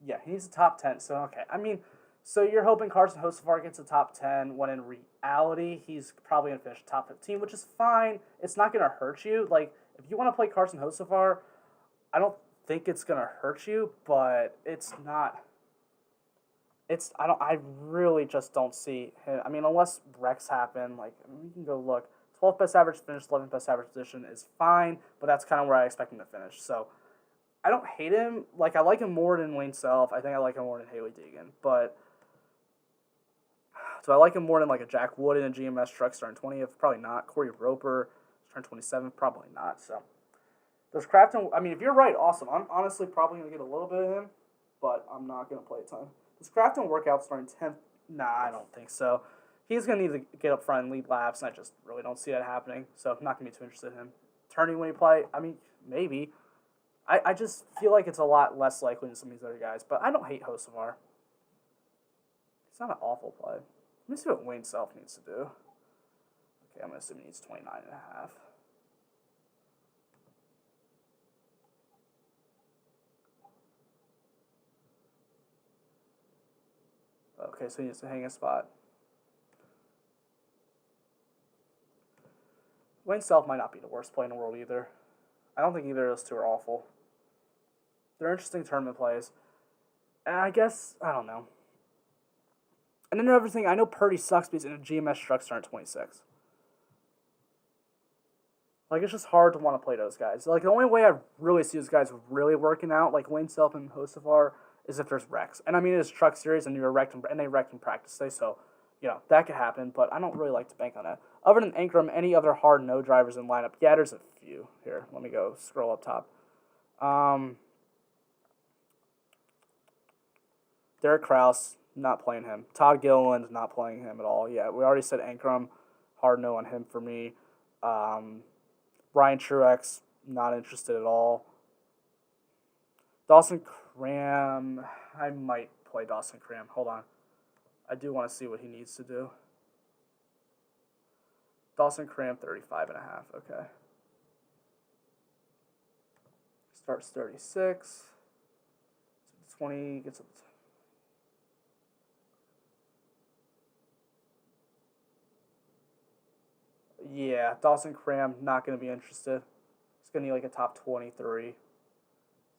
Yeah, he needs a top 10. So, okay. I mean, so you're hoping Carson Hocevar gets a top 10 when in reality he's probably going to finish top 15, which is fine. It's not going to hurt you. Like, if you want to play Carson Hocevar, I don't think it's going to hurt you, but it's not... I really just don't see him. I mean, unless wrecks happen, like, you can go look. 12th best average finish, 11th best average position is fine, but that's kind of where I expect him to finish. So, I don't hate him. Like, I like him more than Wayne Self. I think I like him more than Haley Deegan. But, so I like him more than, like, a Jack Wood in a GMS truck starting 20th. Probably not. Corey Roper starting 27th. Probably not. So, does Crafton... I mean, if you're right, awesome. I'm honestly probably going to get a little bit of him, but I'm not going to play a ton. Does Crafton work out starting 10th? Nah, I don't think so. He's going to need to get up front and lead laps, and I just really don't see that happening. So I'm not going to be too interested in him. Turning when he play, I mean, maybe. I just feel like it's a lot less likely than some of these other guys. But I don't hate Hocevar. It's not an awful play. Let me see what Wayne Self needs to do. Okay, I'm going to assume he needs 29.5. Okay, so he needs to hang a spot. Wayne Self might not be the worst play in the world either. I don't think either of those two are awful. They're interesting tournament plays. And I guess, I don't know. And then another thing, I know Purdy sucks because in a GMS truck starting 26. Like, it's just hard to want to play those guys. Like, the only way I really see those guys really working out, like Wayne Self and Hocevar, is if there's wrecks. And I mean, it's truck series, and they wrecked in practice day, so, you know, that could happen, but I don't really like to bank on that. Other than Ankrum, any other hard no drivers in lineup? Yeah, there's a few. Here, let me go scroll up top. Derek Kraus, not playing him. Todd Gilliland, not playing him at all. Yeah, we already said Ankrum, hard no on him for me. Brian Truex, not interested at all. Dawson Cram, I might play Dawson Cram. Hold on. I do want to see what he needs to do. Dawson Cram, 35.5. Okay. Starts 36. 20, gets up to... Yeah, Dawson Cram, not going to be interested. It's going to need like a top 23,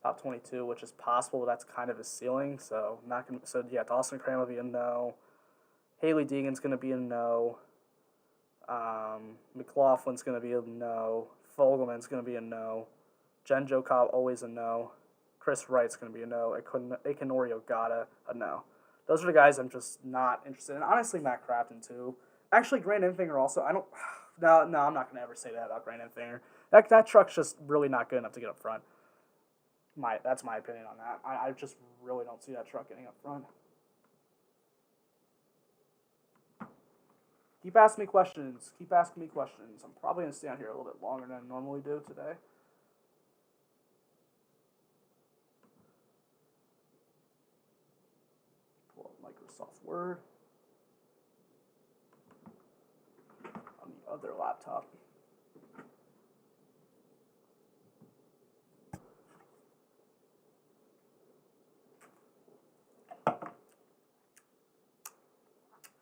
top 22, which is possible, but that's kind of his ceiling. So not going. So yeah, Dawson Cram will be a no. Haley Deegan's going to be a no. McLaughlin's going to be a no. Fogelman's going to be a no. Genjo Cobb, always a no. Chris Wright's going to be a no. Ikenori Ogata, a no. Those are the guys I'm just not interested in. Honestly, Matt Crafton, too. Actually, Grant Enfinger also, I don't... No, I'm not going to ever say that about Grant Enfinger. That truck's just really not good enough to get up front. That's my opinion on that. I just really don't see that truck getting up front. Keep asking me questions. Keep asking me questions. I'm probably going to stay on here a little bit longer than I normally do today. Pull up Microsoft Word. On the other laptop.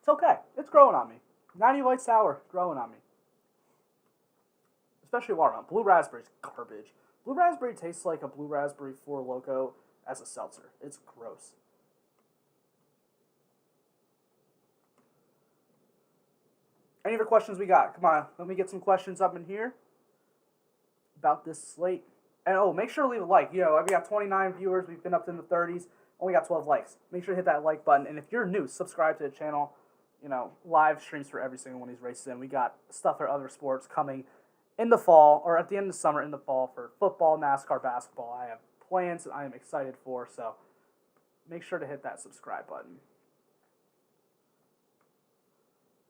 It's okay. It's growing on me. 90 White Sour, growing on me. Especially watermelon. Blue raspberry's garbage. Blue raspberry tastes like a Blue Raspberry 4 Loco as a seltzer. It's gross. Any other questions we got? Come on, let me get some questions up in here about this slate. And make sure to leave a like. We got 29 viewers. We've been up in the 30s. Only got 12 likes. Make sure to hit that like button. And if you're new, subscribe to the channel. Live streams for every single one of these races. And we got stuff for other sports coming in the fall, or at the end of the summer in the fall, for football, NASCAR, basketball. I have plans that I am excited for. So make sure to hit that subscribe button.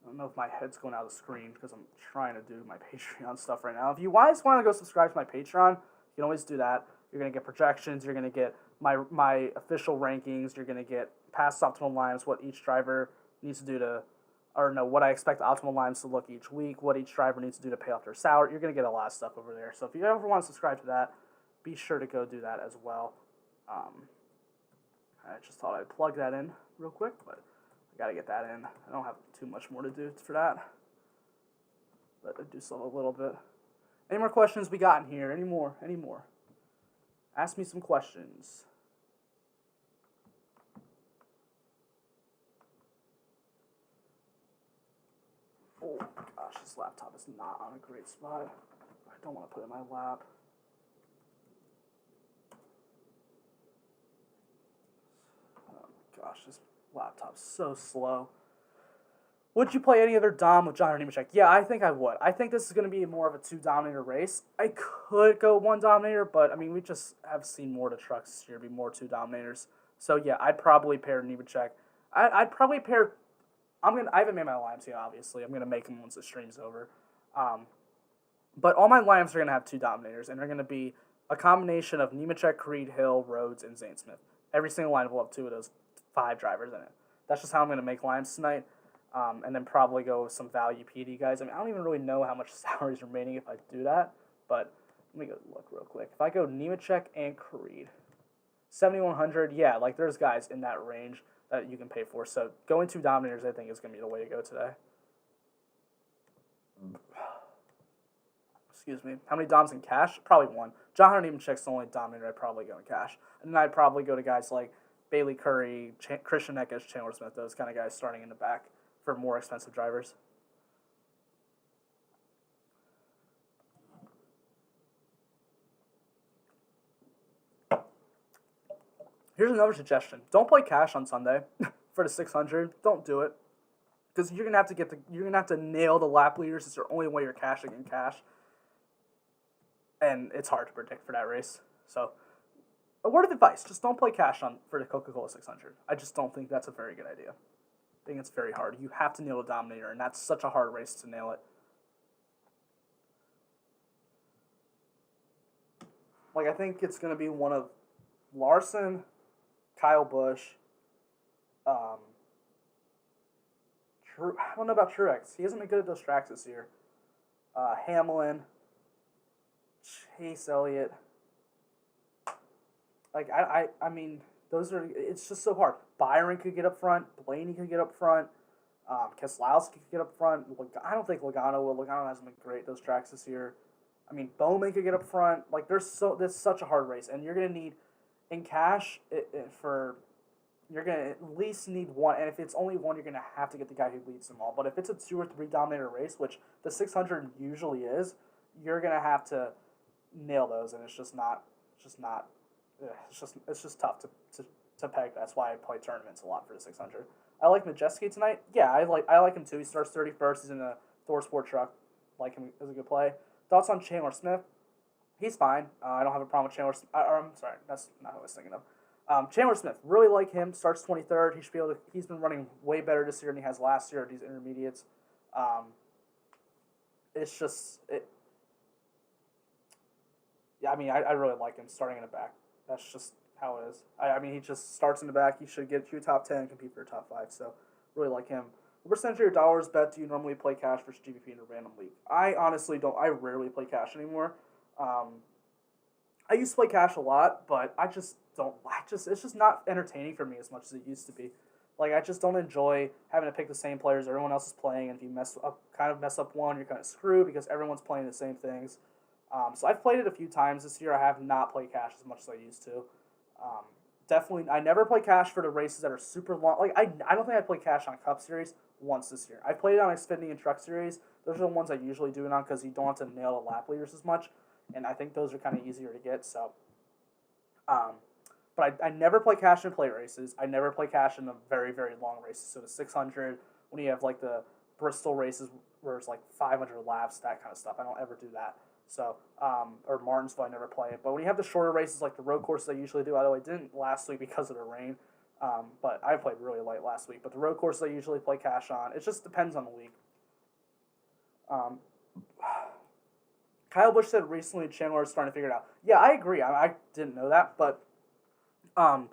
I don't know if my head's going out of the screen because I'm trying to do my Patreon stuff right now. If you guys want to go subscribe to my Patreon, you can always do that. You're going to get projections. You're going to get my official rankings. You're going to get past optimal lines, what each driver needs to do what I expect optimal lines to look each week, what each driver needs to do to pay off their salary. You're going to get a lot of stuff over there. So if you ever want to subscribe to that, be sure to go do that as well. I just thought I'd plug that in real quick, but I got to get that in. I don't have too much more to do for that, but I do still a little bit. Any more questions we got in here? Any more? Ask me some questions. Oh my gosh, this laptop is not on a great spot. I don't want to put it in my lap. Oh my gosh, this laptop's so slow. Would you play any other Dom with John or Nemechek? Yeah, I think I would. I think this is going to be more of a 2-dominator race. I could go 1-dominator, but, we just have seen more to trucks this year be more 2-dominators. So, yeah, I'd probably pair Nemechek. I'd probably pair... I haven't made my lineups yet, obviously. I'm going to make them once the stream's over. But all my lineups are going to have 2 dominators, and they're going to be a combination of Nemechek, Creed, Hill, Rhodes, and Zane Smith. Every single lineup will have 2 of those 5 drivers in it. That's just how I'm going to make lineups tonight. And then probably go with some value PD guys. I don't even really know how much salary is remaining if I do that. But let me go look real quick. If I go Nemechek and Creed, 7,100, yeah, there's guys in that range that you can pay for. So going 2 dominators, I think, is going to be the way to go today. Excuse me. How many doms in cash? Probably 1. John Hunter Nemechek's the only dominator I'd probably go in cash. And then I'd probably go to guys like Bailey Curry, Christian Eckes, Chandler Smith, those kind of guys starting in the back for more expensive drivers. Here's another suggestion. Don't play cash on Sunday for the 600. Don't do it. Because you're gonna have to nail the lap leaders. It's the only way you're cashing in cash. And it's hard to predict for that race. So a word of advice, just don't play cash for the Coca-Cola 600. I just don't think that's a very good idea. I think it's very hard. You have to nail the dominator, and that's such a hard race to nail it. Like, I think it's going to be one of Larson, Kyle Busch, um, I don't know about Truex. He hasn't been good at those tracks this year. Hamlin, Chase Elliott. Like, I mean, those are, it's just so hard. Byron could get up front. Blaney could get up front. Keselowski could get up front. I don't think Logano will. Logano hasn't been great those tracks this year. I mean, Bowman could get up front. Like, there's such a hard race, and you're gonna need in cash you're gonna at least need one, and if it's only one, you're gonna have to get the guy who leads them all. But if it's a 2 or 3 dominator race, which the 600 usually is, you're gonna have to nail those, and it's just not. It's just tough to peg. That's why I play tournaments a lot for the 600. I like Majeski tonight. Yeah, I like him too. He starts 31st. He's in a Thor Sport truck. Like him as a good play. Thoughts on Chandler Smith? He's fine. I don't have a problem with Chandler. I'm sorry, that's not who I was thinking of. Chandler Smith, really like him. Starts 23rd. He should be able to. He's been running way better this year than he has last year at these intermediates. It's just it. Yeah, I mean, I really like him starting in the back. That's just how it is. I mean, he just starts in the back. He should get to a top 10, compete for a top 5. So, really like him. What percentage of your dollars bet do you normally play cash versus GPP in a random league? I honestly don't. I rarely play cash anymore. I used to play cash a lot, but I just don't. It's just not entertaining for me as much as it used to be. Like, I just don't enjoy having to pick the same players everyone else is playing, and if you mess up one, you're kind of screwed because everyone's playing the same things. So I've played it a few times this year. I have not played cash as much as I used to. Definitely, I never play cash for the races that are super long. Like, I don't think I played cash on Cup Series once this year. I played it on Xfinity and Truck Series. Those are the ones I usually do it on because you don't have to nail the lap leaders as much, and I think those are kind of easier to get. So, but I never play cash in plate races. I never play cash in the very, very long races. So the 600, when you have like the Bristol races where it's like 500 laps, that kind of stuff. I don't ever do that. So, or Martinsville, I never play it. But when you have the shorter races like the road courses I usually do, although I didn't last week because of the rain, but I played really light last week. But the road courses I usually play cash on. It just depends on the week. Kyle Busch said recently Chandler is starting to figure it out. Yeah, I agree. I didn't know that, but I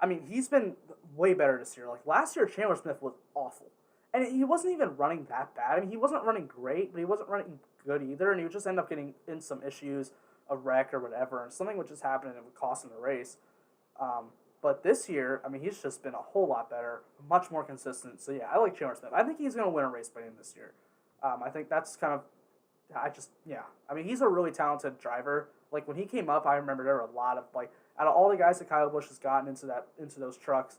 mean, he's been way better this year. Like, last year, Chandler Smith was awful. And he wasn't even running that bad. I mean, he wasn't running great, but he wasn't running good either, and he would just end up getting in some issues, a wreck or whatever, and something would just happen and it would cost him the race. But this year, I mean, he's just been a whole lot better, much more consistent. So, yeah, I like Chandler Smith. I think he's going to win a race by him this year. I think that's kind of, I mean, he's a really talented driver. Like, when he came up, I remember there were a lot of, like, out of all the guys that Kyle Busch has gotten into those trucks,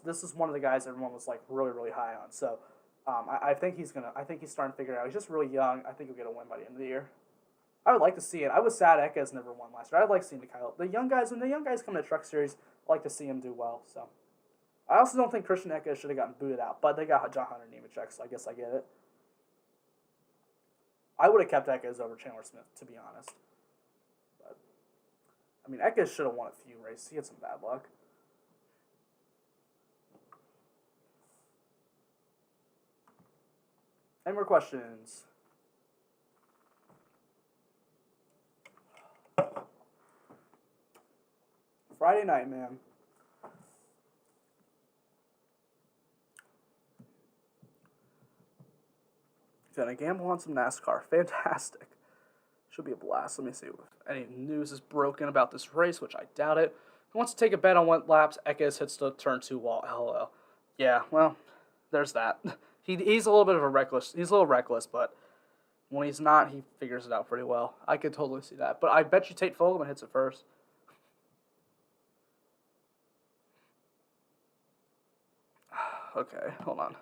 this is one of the guys everyone was, like, really, really high on. So, I think he's starting to figure it out. He's just really young. I think he'll get a win by the end of the year. I would like to see it. I was sad Ekes never won last year. I'd like seeing the young guys, when the young guys come to Truck Series, I like to see him do well. So, I also don't think Christian Ekes should have gotten booted out, but they got John Hunter Nemechek, so I guess I get it. I would have kept Ekes over Chandler Smith, to be honest. But, I mean, Ekes should have won a few races. He had some bad luck. Any more questions? Friday night, man. Gonna gamble on some NASCAR. Fantastic. Should be a blast. Let me see if any news is broken about this race, which I doubt it. Who wants to take a bet on what laps Ekes hits the turn 2 wall? LOL. Yeah, well, there's that. He's a little bit of a reckless. He's a little reckless, but when he's not, he figures it out pretty well. I could totally see that. But I bet you Tate Fogelman hits it first. Okay, hold on.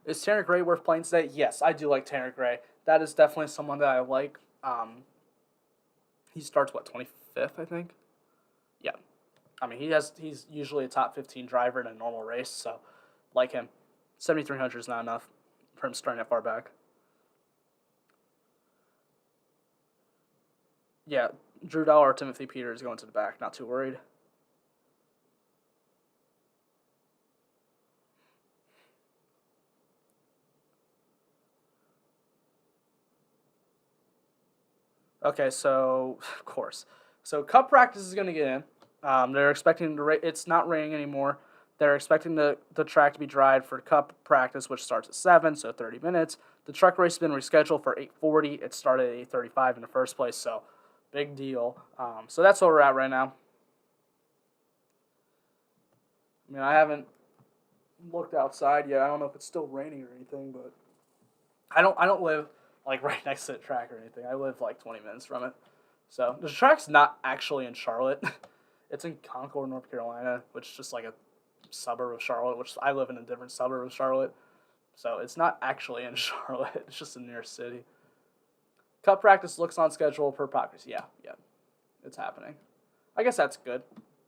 Is Tanner Gray worth playing today? Yes, I do like Tanner Gray. That is definitely someone that I like. He starts, 25th, I think? Yeah. I mean, he's usually a top 15 driver in a normal race, so like him. 7,300 is not enough for him starting that far back. Yeah, Drew Dollar or Timothy Peters going to the back. Not too worried. Okay, so of course, so Cup practice is going to get in. They're expecting it's not raining anymore. They're expecting the track to be dried for Cup practice, which starts at 7, so 30 minutes. The truck race has been rescheduled for 8:40. It started at 8:35 in the first place, so big deal. So that's where we're at right now. I mean, I haven't looked outside yet. I don't know if it's still raining or anything, but I don't live like right next to the track or anything. I live like 20 minutes from it. So the track's not actually in Charlotte. It's in Concord, North Carolina, which is just like a suburb of Charlotte, which I live in a different suburb of Charlotte. So it's not actually in Charlotte. It's just a near city. Cup practice looks on schedule per practice. Yeah, yeah. It's happening. I guess that's good.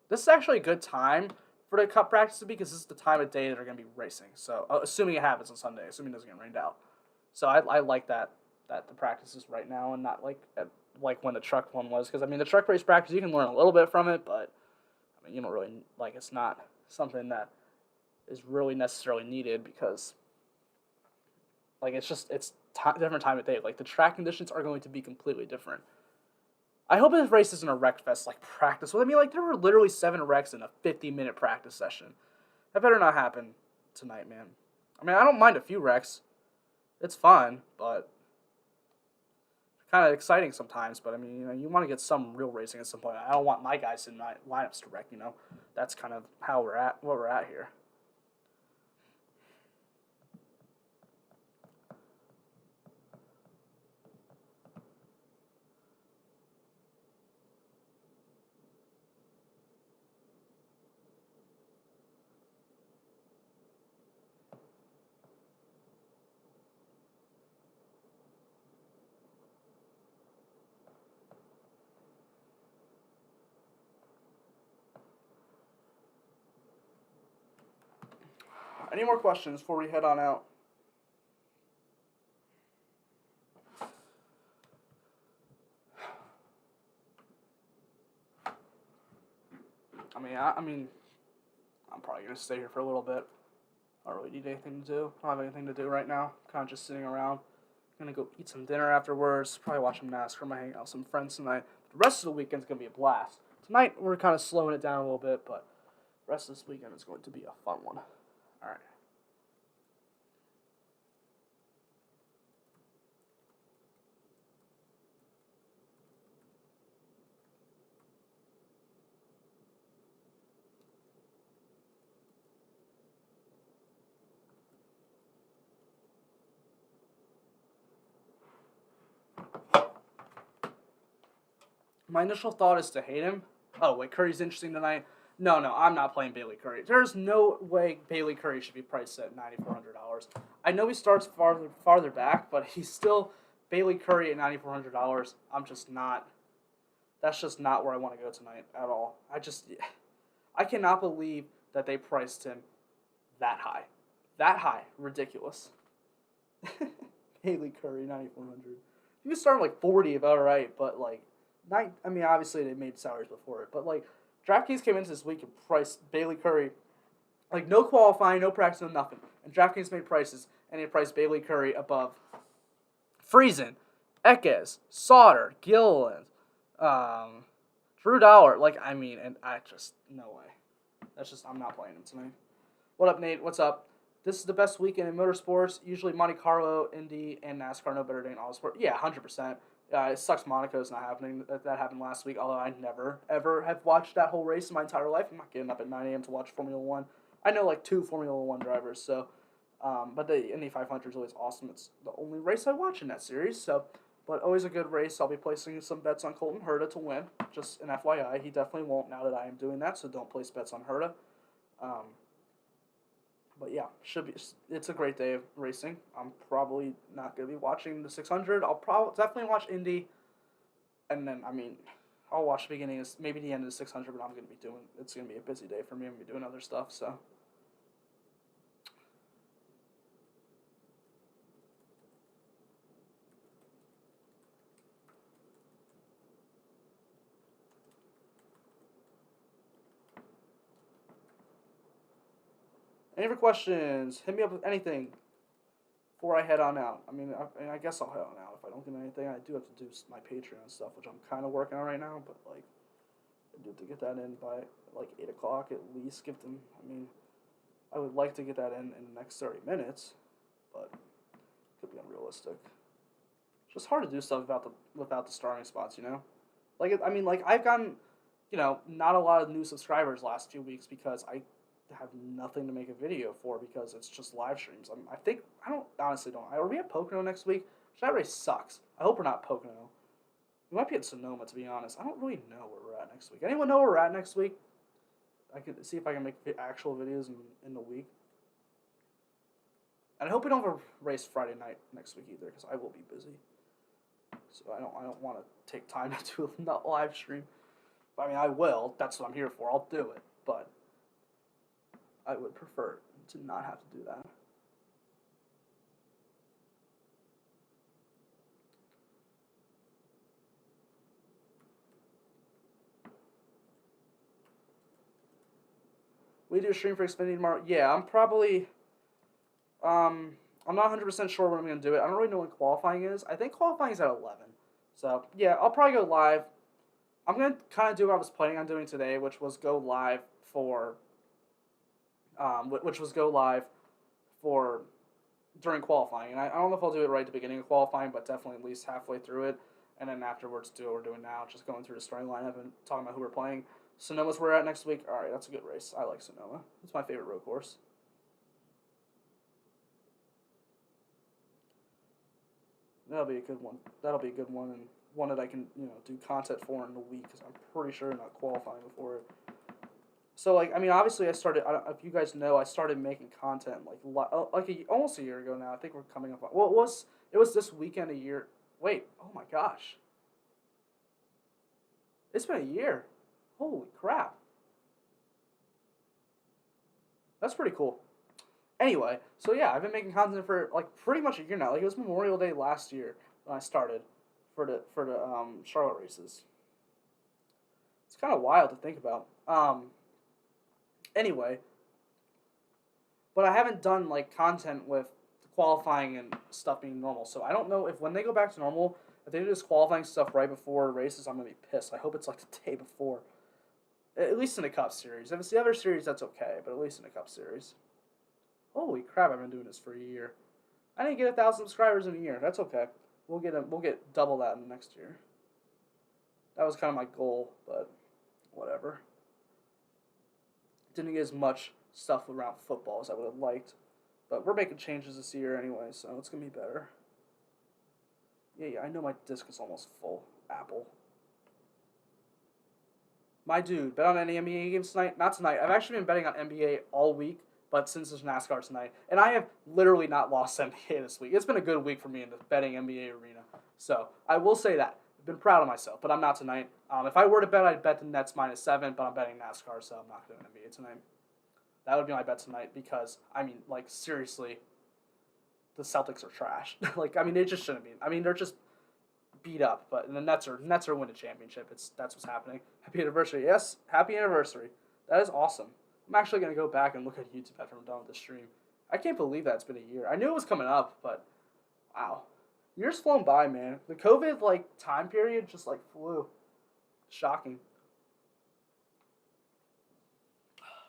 This is actually a good time for the Cup practice to be because this is the time of day that they're going to be racing. So assuming it happens on Sunday, assuming it doesn't get rained out. So I like that the practice is right now and not like when the truck one was, because I mean the truck race practice you can learn a little bit from it, but I mean you don't really like it's not something that is really necessarily needed because like different time of day. Like the track conditions are going to be completely different. I hope this race isn't a wreck fest like practice. Well, I mean like there were literally 7 wrecks in a 50-minute practice session. That better not happen tonight, man. I mean I don't mind a few wrecks. It's fun, but kind of exciting sometimes. But I mean, you want to get some real racing at some point. I don't want my guys in my lineups to wreck. That's kind of how where we're at here. Any more questions before we head on out? I mean, I'm probably gonna stay here for a little bit. I don't really need anything to do. I don't have anything to do right now. Kind of just sitting around. Gonna go eat some dinner afterwards. Probably watch some NASCAR. Might hang out with some friends tonight. The rest of the weekend's gonna be a blast. Tonight we're kind of slowing it down a little bit, but the rest of this weekend is going to be a fun one. All right. My initial thought is to hate him. Oh, wait, Curry's interesting tonight. No, no, I'm not playing Bailey Curry. There's no way Bailey Curry should be priced at $9,400. I know he starts farther back, but he's still Bailey Curry at $9,400. I'm just not. That's just not where I want to go tonight at all. I cannot believe that they priced him that high. That high. Ridiculous. Bailey Curry, 9,400. If you start like 40, about right, but like I mean, obviously they made salaries before it, but like DraftKings came into this week and priced Bailey Curry like no qualifying, no practice, no nothing. And DraftKings made prices and they priced Bailey Curry above Friesen, Ekes, Sauter, Gilliland, Drew Dowler. Like I mean, and I just no way. I'm not playing him tonight. What up, Nate? What's up? This is the best weekend in motorsports. Usually Monte Carlo, Indy, and NASCAR no better than Autosport. Yeah, 100%. It sucks Monaco's not happening. That happened last week, although I never, ever have watched that whole race in my entire life. I'm not getting up at 9 a.m. to watch Formula 1. I know like 2 Formula 1 drivers, so, but the Indy 500 is always awesome. It's the only race I watch in that series, so, but always a good race. I'll be placing some bets on Colton Herta to win, just an FYI. He definitely won't now that I am doing that, so don't place bets on Herta. But yeah, it's a great day of racing. I'm probably not gonna be watching the 600. I'll probably definitely watch Indy, and then I mean, I'll watch the beginning, maybe the end of the 600. But it's gonna be a busy day for me. I'm gonna be doing other stuff. So. Any other questions? Hit me up with anything. before I head on out. I guess I'll head on out if I don't get anything. I do have to do my Patreon stuff, which I'm kind of working on right now, but like I do have to get that in by like 8 o'clock at least. I would like to get that in the next 30 minutes, but it could be unrealistic. It's just hard to do stuff without the starting spots, you know. I've gotten, not a lot of new subscribers last 2 weeks because I have nothing to make a video for because it's just live streams. Are we at Pocono next week? That race sucks. I hope we're not Pocono. We might be at Sonoma, to be honest. I don't really know where we're at next week. Anyone know where we're at next week? I can see if I can make actual videos in the week. And I hope we don't have a race Friday night next week either, because I will be busy. So I don't want to take time to do a live stream. I will. That's what I'm here for. I'll do it. But I would prefer to not have to do that. We do a stream for Xfinity tomorrow. Yeah, I'm probably. I'm not 100% sure when I'm going to do it. I don't really know when qualifying is. I think qualifying is at 11. So, yeah, I'll probably go live. I'm going to kind of do what I was planning on doing today, which was go live for during qualifying. And I don't know if I'll do it right at the beginning of qualifying, but definitely at least halfway through it. And then afterwards do what we're doing now, just going through the starting lineup and talking about who we're playing. Sonoma's where we're at next week. All right, that's a good race. I like Sonoma. It's my favorite road course. That'll be a good one. And one that I can, do content for in a week because I'm pretty sure I'm not qualifying before it. So, obviously I started, if you guys know, I started making content almost a year ago now. I think we're coming up on, well, it was this weekend a year. Wait, oh my gosh. It's been a year. Holy crap. That's pretty cool. Anyway, so yeah, I've been making content for pretty much a year now. It was Memorial Day last year when I started for the Charlotte races. It's kind of wild to think about. Anyway, but I haven't done content with qualifying and stuff being normal. So I don't know if when they go back to normal, if they do this qualifying stuff right before races, I'm gonna be pissed. I hope it's the day before. At least in the Cup Series. If it's the other series, that's okay, but at least in the Cup Series. Holy crap! I've been doing this for a year. I didn't get 1,000 subscribers in a year. That's okay. We'll get double that in the next year. That was kind of my goal, but whatever. Didn't get as much stuff around football as I would have liked, but we're making changes this year anyway, so it's gonna be better. Yeah. I know my disc is almost full. Apple. My dude, bet on any NBA games tonight? Not tonight. I've actually been betting on NBA all week, but since there's NASCAR tonight, and I have literally not lost NBA this week. It's been a good week for me in the betting NBA arena. So I will say that. I've been proud of myself, but I'm not tonight. If I were to bet, I'd bet the Nets -7, but I'm betting NASCAR, so I'm not doing NBA tonight. That would be my bet tonight because, seriously, the Celtics are trash. They just shouldn't be. They're just beat up, but the Nets are winning a championship. That's what's happening. Happy anniversary. Yes, happy anniversary. That is awesome. I'm actually going to go back and look at YouTube after I'm done with the stream. I can't believe that it's been a year. I knew it was coming up, but wow. Years flown by, man. The COVID time period just flew. Shocking.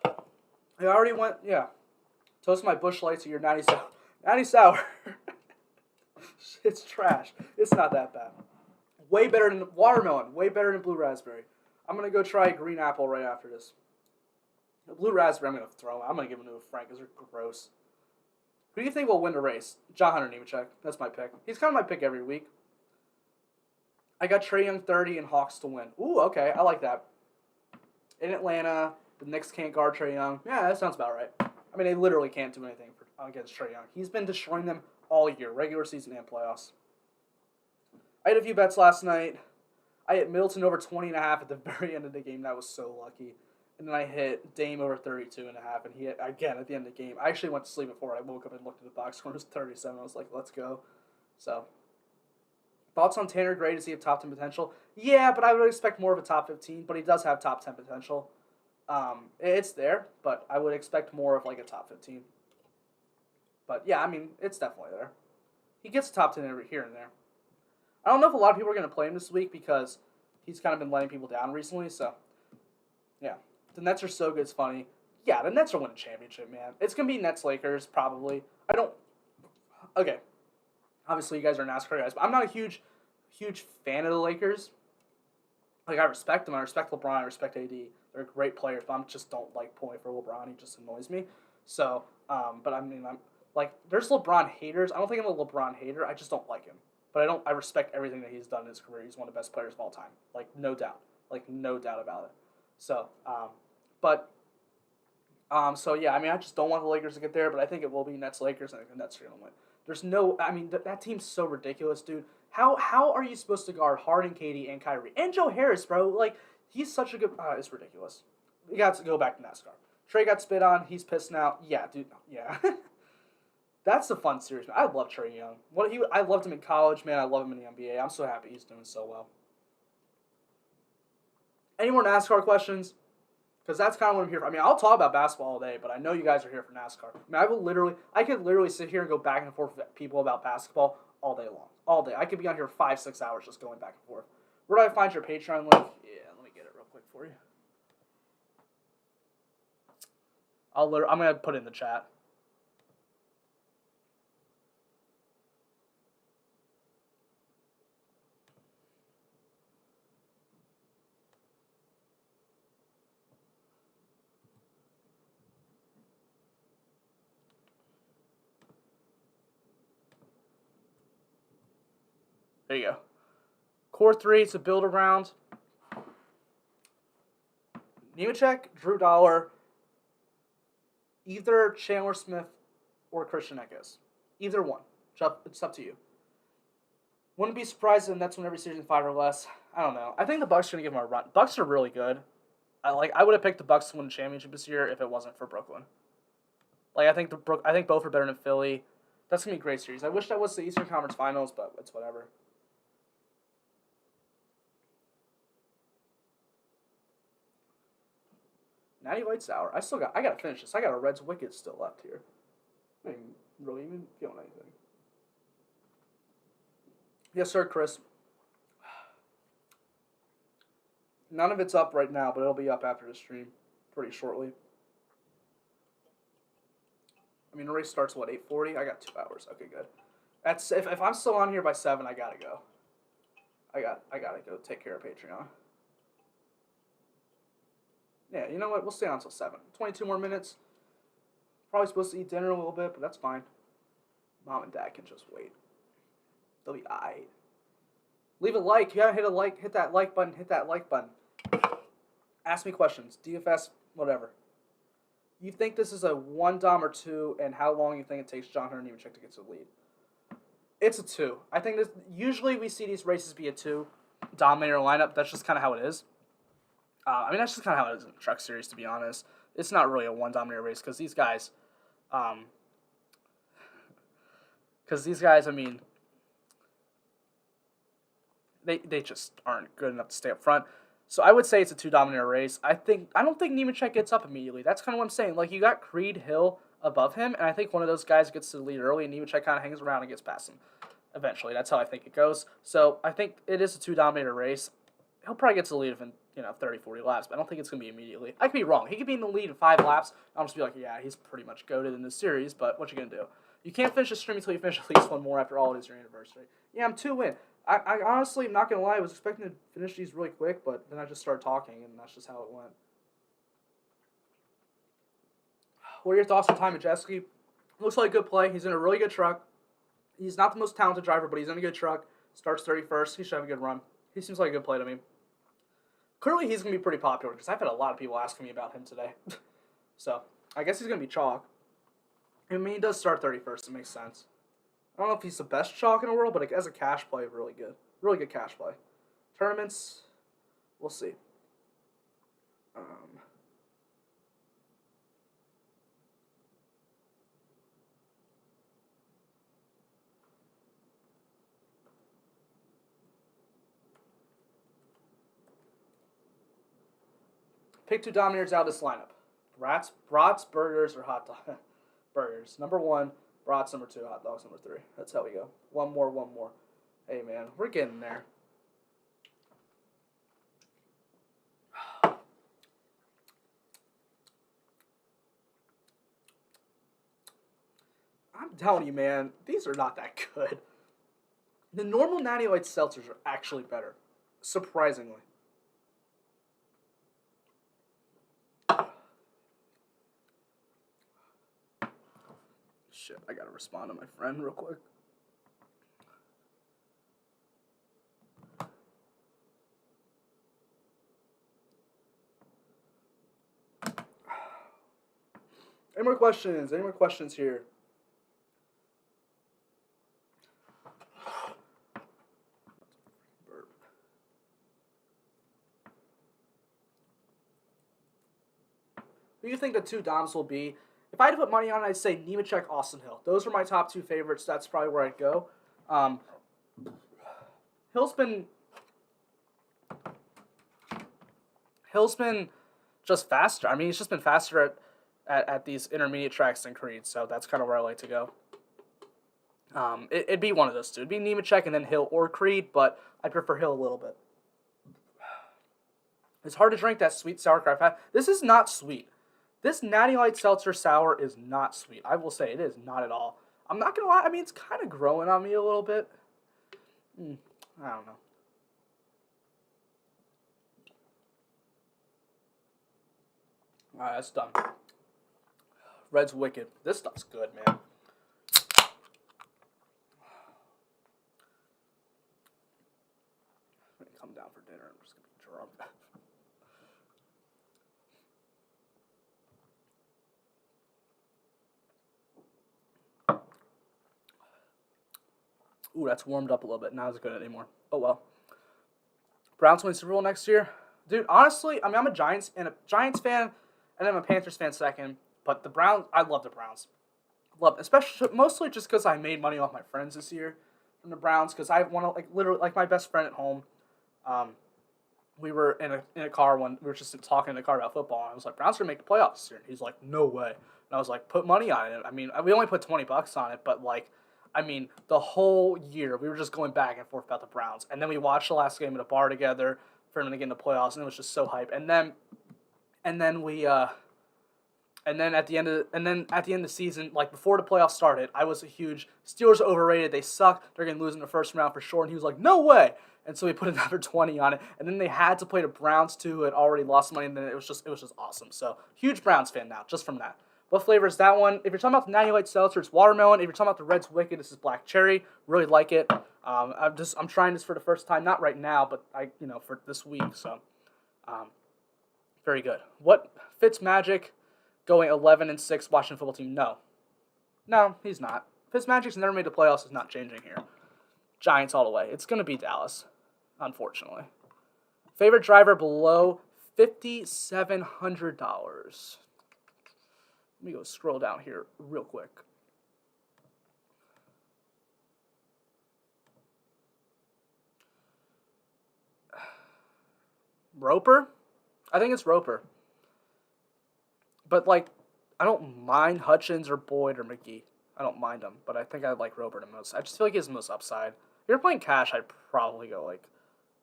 I already went, yeah. Toast my Busch Lights to your natty sour. Natty sour. It's trash. It's not that bad. Way better than watermelon. Way better than blue raspberry. I'm going to go try green apple right after this. The blue raspberry I'm going to throw. I'm going to give them to a Frank because they're gross. Who do you think will win the race? John Hunter Nemechek. That's my pick. He's kind of my pick every week. I got Trey Young 30 and Hawks to win. Ooh, okay. I like that. In Atlanta, the Knicks can't guard Trey Young. Yeah, that sounds about right. They literally can't do anything against Trey Young. He's been destroying them all year, regular season and playoffs. I had a few bets last night. I hit Middleton over 20.5 at the very end of the game. That was so lucky. And then I hit Dame over 32.5, and he hit again at the end of the game. I actually went to sleep before I woke up and looked at the box score. It was 37. I was like, let's go. So, thoughts on Tanner Gray? Does he have top 10 potential? Yeah, but I would expect more of a top 15, but he does have top 10 potential. It's there, but I would expect more of a top 15. But yeah, it's definitely there. He gets top 10 every here and there. I don't know if a lot of people are going to play him this week because he's kind of been letting people down recently. So, yeah. The Nets are so good, it's funny. Yeah, the Nets are winning a championship, man. It's going to be Nets-Lakers, probably. Okay. Obviously, you guys are NASCAR guys, but I'm not a huge fan of the Lakers. Like, I respect them. I respect LeBron. I respect AD. They're great players, but I just don't like pulling for LeBron. He just annoys me. So, but I mean, there's LeBron haters. I don't think I'm a LeBron hater. I just don't like him. But I respect everything that he's done in his career. He's one of the best players of all time. Like, no doubt. Like, no doubt about it. So, so yeah, I mean, I just don't want the Lakers to get there, but I think it will be Nets-Lakers, and I think the Nets are going to win. There's no, I mean, that team's so ridiculous, dude. How are you supposed to guard Harden, KD, and Kyrie? And Joe Harris, bro. Like, he's such a good, it's ridiculous. We got to go back to NASCAR. Trey got spit on. He's pissed now. Yeah, dude, yeah. That's a fun series, man. I love Trey Young. I loved him in college, man. I love him in the NBA. I'm so happy he's doing so well. Any more NASCAR questions? Because that's kind of what I'm here for. I mean, I'll talk about basketball all day, but I know you guys are here for NASCAR. I mean, I could literally sit here and go back and forth with people about basketball all day long. All day. I could be on here 5-6 hours just going back and forth. Where do I find your Patreon link? Yeah, let me get it real quick for you. I'm going to put it in the chat. There you go. Core 3 to build around. Nemechek, Drew Dollar, either Chandler Smith or Christian Eckes. Either one. It's up to you. Wouldn't be surprised if the Nets win every series in 5 or less. I don't know. I think the Bucks are going to give them a run. Bucks are really good. I would have picked the Bucks to win the championship this year if it wasn't for Brooklyn. Like, I think both are better than Philly. That's going to be a great series. I wish that was the Eastern Conference Finals, but it's whatever. Natty Light Sour. I gotta finish this. I got a Reds Wicked still left here. I ain't really even feeling anything. Yes, sir, Chris. None of it's up right now, but it'll be up after the stream pretty shortly. I mean, the race starts, 8:40? I got 2 hours. Okay, good. If I'm still on here by 7, I gotta go. I gotta go take care of Patreon. Yeah, you know what? We'll stay on until 7. 22 more minutes. Probably supposed to eat dinner a little bit, but that's fine. Mom and Dad can just wait. They'll be aight. Leave a like. You gotta hit that like button. Hit that like button. Ask me questions. DFS, whatever. You think this is a 1 dom or 2, and how long you think it takes John Hunter and Nemechek to get to the lead? It's a 2. I think usually we see these races be a 2 dominator lineup. That's just kind of how it is. I mean, that's just kind of how it is in the Truck Series, to be honest. It's not really a 1 dominator race because these guys, I mean, they just aren't good enough to stay up front. So I would say it's a 2 dominator race. I don't think Nemechek gets up immediately. That's kind of what I'm saying. Like, you got Creed Hill above him, and I think one of those guys gets to the lead early, and Nemechek kind of hangs around and gets past him eventually. That's how I think it goes. So I think it is a 2 dominator race. He'll probably get to the lead in 30, 40 laps, but I don't think it's going to be immediately. I could be wrong. He could be in the lead in 5 laps. I'll just be like, yeah, he's pretty much goated in this series, but what you going to do? You can't finish a stream until you finish at least 1 more after all. It is your anniversary. Yeah, I'm 2 in. I honestly, I'm not going to lie, I was expecting to finish these really quick, but then I just started talking, and that's just how it went. What are your thoughts on Ty Majeski? Looks like a good play. He's in a really good truck. He's not the most talented driver, but he's in a good truck. Starts 31st. He should have a good run. He seems like a good play to me. Clearly, he's going to be pretty popular because I've had a lot of people asking me about him today. So, I guess he's going to be chalk. I mean, he does start 31st. It makes sense. I don't know if he's the best chalk in the world, but as a cash play, really good. Really good cash play. Tournaments, we'll see. Pick 2 dominators out of this lineup. Brats, burgers, or hot dog. Burgers. Number 1, Brats number 2, hot dogs number 3. That's how we go. One more. Hey, man, we're getting there. I'm telling you, man, these are not that good. The normal Natty Light seltzers are actually better, surprisingly. Shit, I gotta respond to my friend real quick. Any more questions? Any more questions here? Who do you think the 2 Doms will be? If I had to put money on it, I'd say Nemechek, Austin Hill. Those are my top 2 favorites. That's probably where I'd go. Hill's been just faster. I mean, he's just been faster at these intermediate tracks than Creed, so that's kind of where I like to go. It'd be one of those 2. It'd be Nemechek and then Hill or Creed, but I prefer Hill a little bit. It's hard to drink that sweet sauerkraut. This is not sweet. This Natty Light Seltzer Sour is not sweet. I will say it is not at all. I'm not going to lie. I mean, it's kind of growing on me a little bit. I don't know. All right, that's done. Red's wicked. This stuff's good, man. I'm going to come down for dinner. I'm just going to be drunk. Ooh, that's warmed up a little bit. Not as good anymore. Oh, well. Browns win Super Bowl next year? Dude, honestly, I mean, I'm a Giants fan, and I'm a Panthers fan second. But the Browns, I love the Browns. Especially, mostly just because I made money off my friends this year from the Browns. Because I want to, literally, my best friend at home, we were in a car when we were just talking in the car about football. And I was like, Browns are going to make the playoffs this year. And he's like, no way. And I was like, put money on it. I mean, we only put $20 on it, but the whole year, we were just going back and forth about the Browns. And then we watched the last game at a bar together for them to get in the playoffs, and it was just so hype. And then at the end of the season, before the playoffs started, I was a huge Steelers are overrated. They suck. They're going to lose in the first round for sure. And he was like, no way. And so we put another 20 on it. And then they had to play the Browns too, who had already lost money. And then it was just awesome. So huge Browns fan now, just from that. What flavor is that one? If you're talking about the Natty Light Seltzer, it's watermelon. If you're talking about the Red's Wicked, this is black cherry. Really like it. I'm trying this for the first time, not right now, but for this week. So, very good. What Fitzmagic going 11-6 Washington football team? No, he's not. Fitzmagic's never made the playoffs. Is not changing here. Giants all the way. It's gonna be Dallas, unfortunately. Favorite driver below $5,700. Let me go scroll down here real quick. Roper? I think it's Roper. But, I don't mind Hutchins or Boyd or McGee. I don't mind them, but I think I like Roper the most. I just feel like he has the most upside. If you're playing cash, I'd probably go,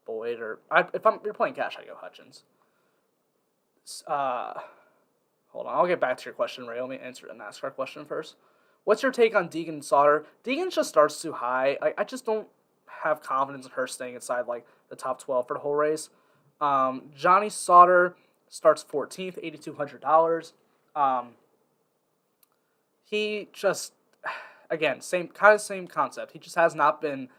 Boyd or... if you're playing cash, I'd go Hutchins. Hold on, I'll get back to your question, Ray. Let me answer the NASCAR question first. What's your take on Deegan and Sauter? Deegan just starts too high. I just don't have confidence in her staying inside, the top 12 for the whole race. Johnny Sauter starts 14th, $8,200. He just, again, same concept. He just has not been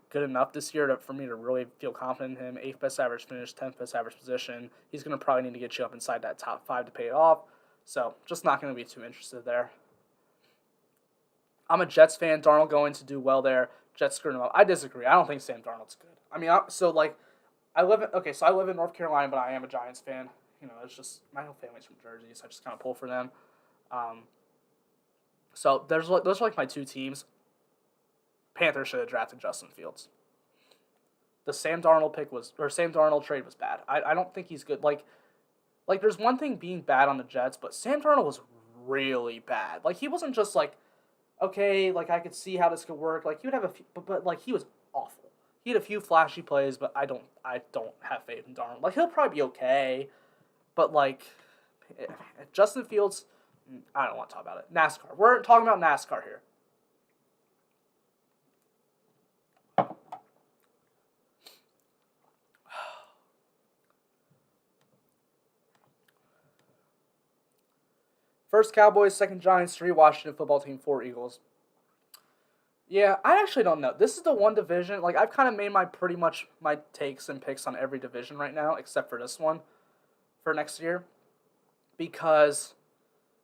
good enough this year for me to really feel confident in him. 8th best average finish, 10th best average position. He's going to probably need to get you up inside that top 5 to pay it off. So, just not going to be too interested there. I'm a Jets fan. Darnold going to do well there. Jets screwing him up. I disagree. I don't think Sam Darnold's good. I mean, I live in North Carolina, but I am a Giants fan. It's just my whole family's from Jersey, so I just kind of pull for them. So those are my 2 teams. Panthers should have drafted Justin Fields. The Sam Darnold trade was bad. I don't think he's good. There's one thing being bad on the Jets, but Sam Darnold was really bad. He wasn't just okay, like I could see how this could work. Like he would have a few, but like he was awful. He had a few flashy plays, but I don't have faith in Darnold. Like he'll probably be okay, but like eh, Justin Fields, I don't want to talk about it. NASCAR. We're talking about NASCAR here. First Cowboys, second Giants, three Washington football team, four Eagles. Yeah, I actually don't know. This is the one division. Like I've kind of made my pretty much my takes and picks on every division right now, except for this one for next year, because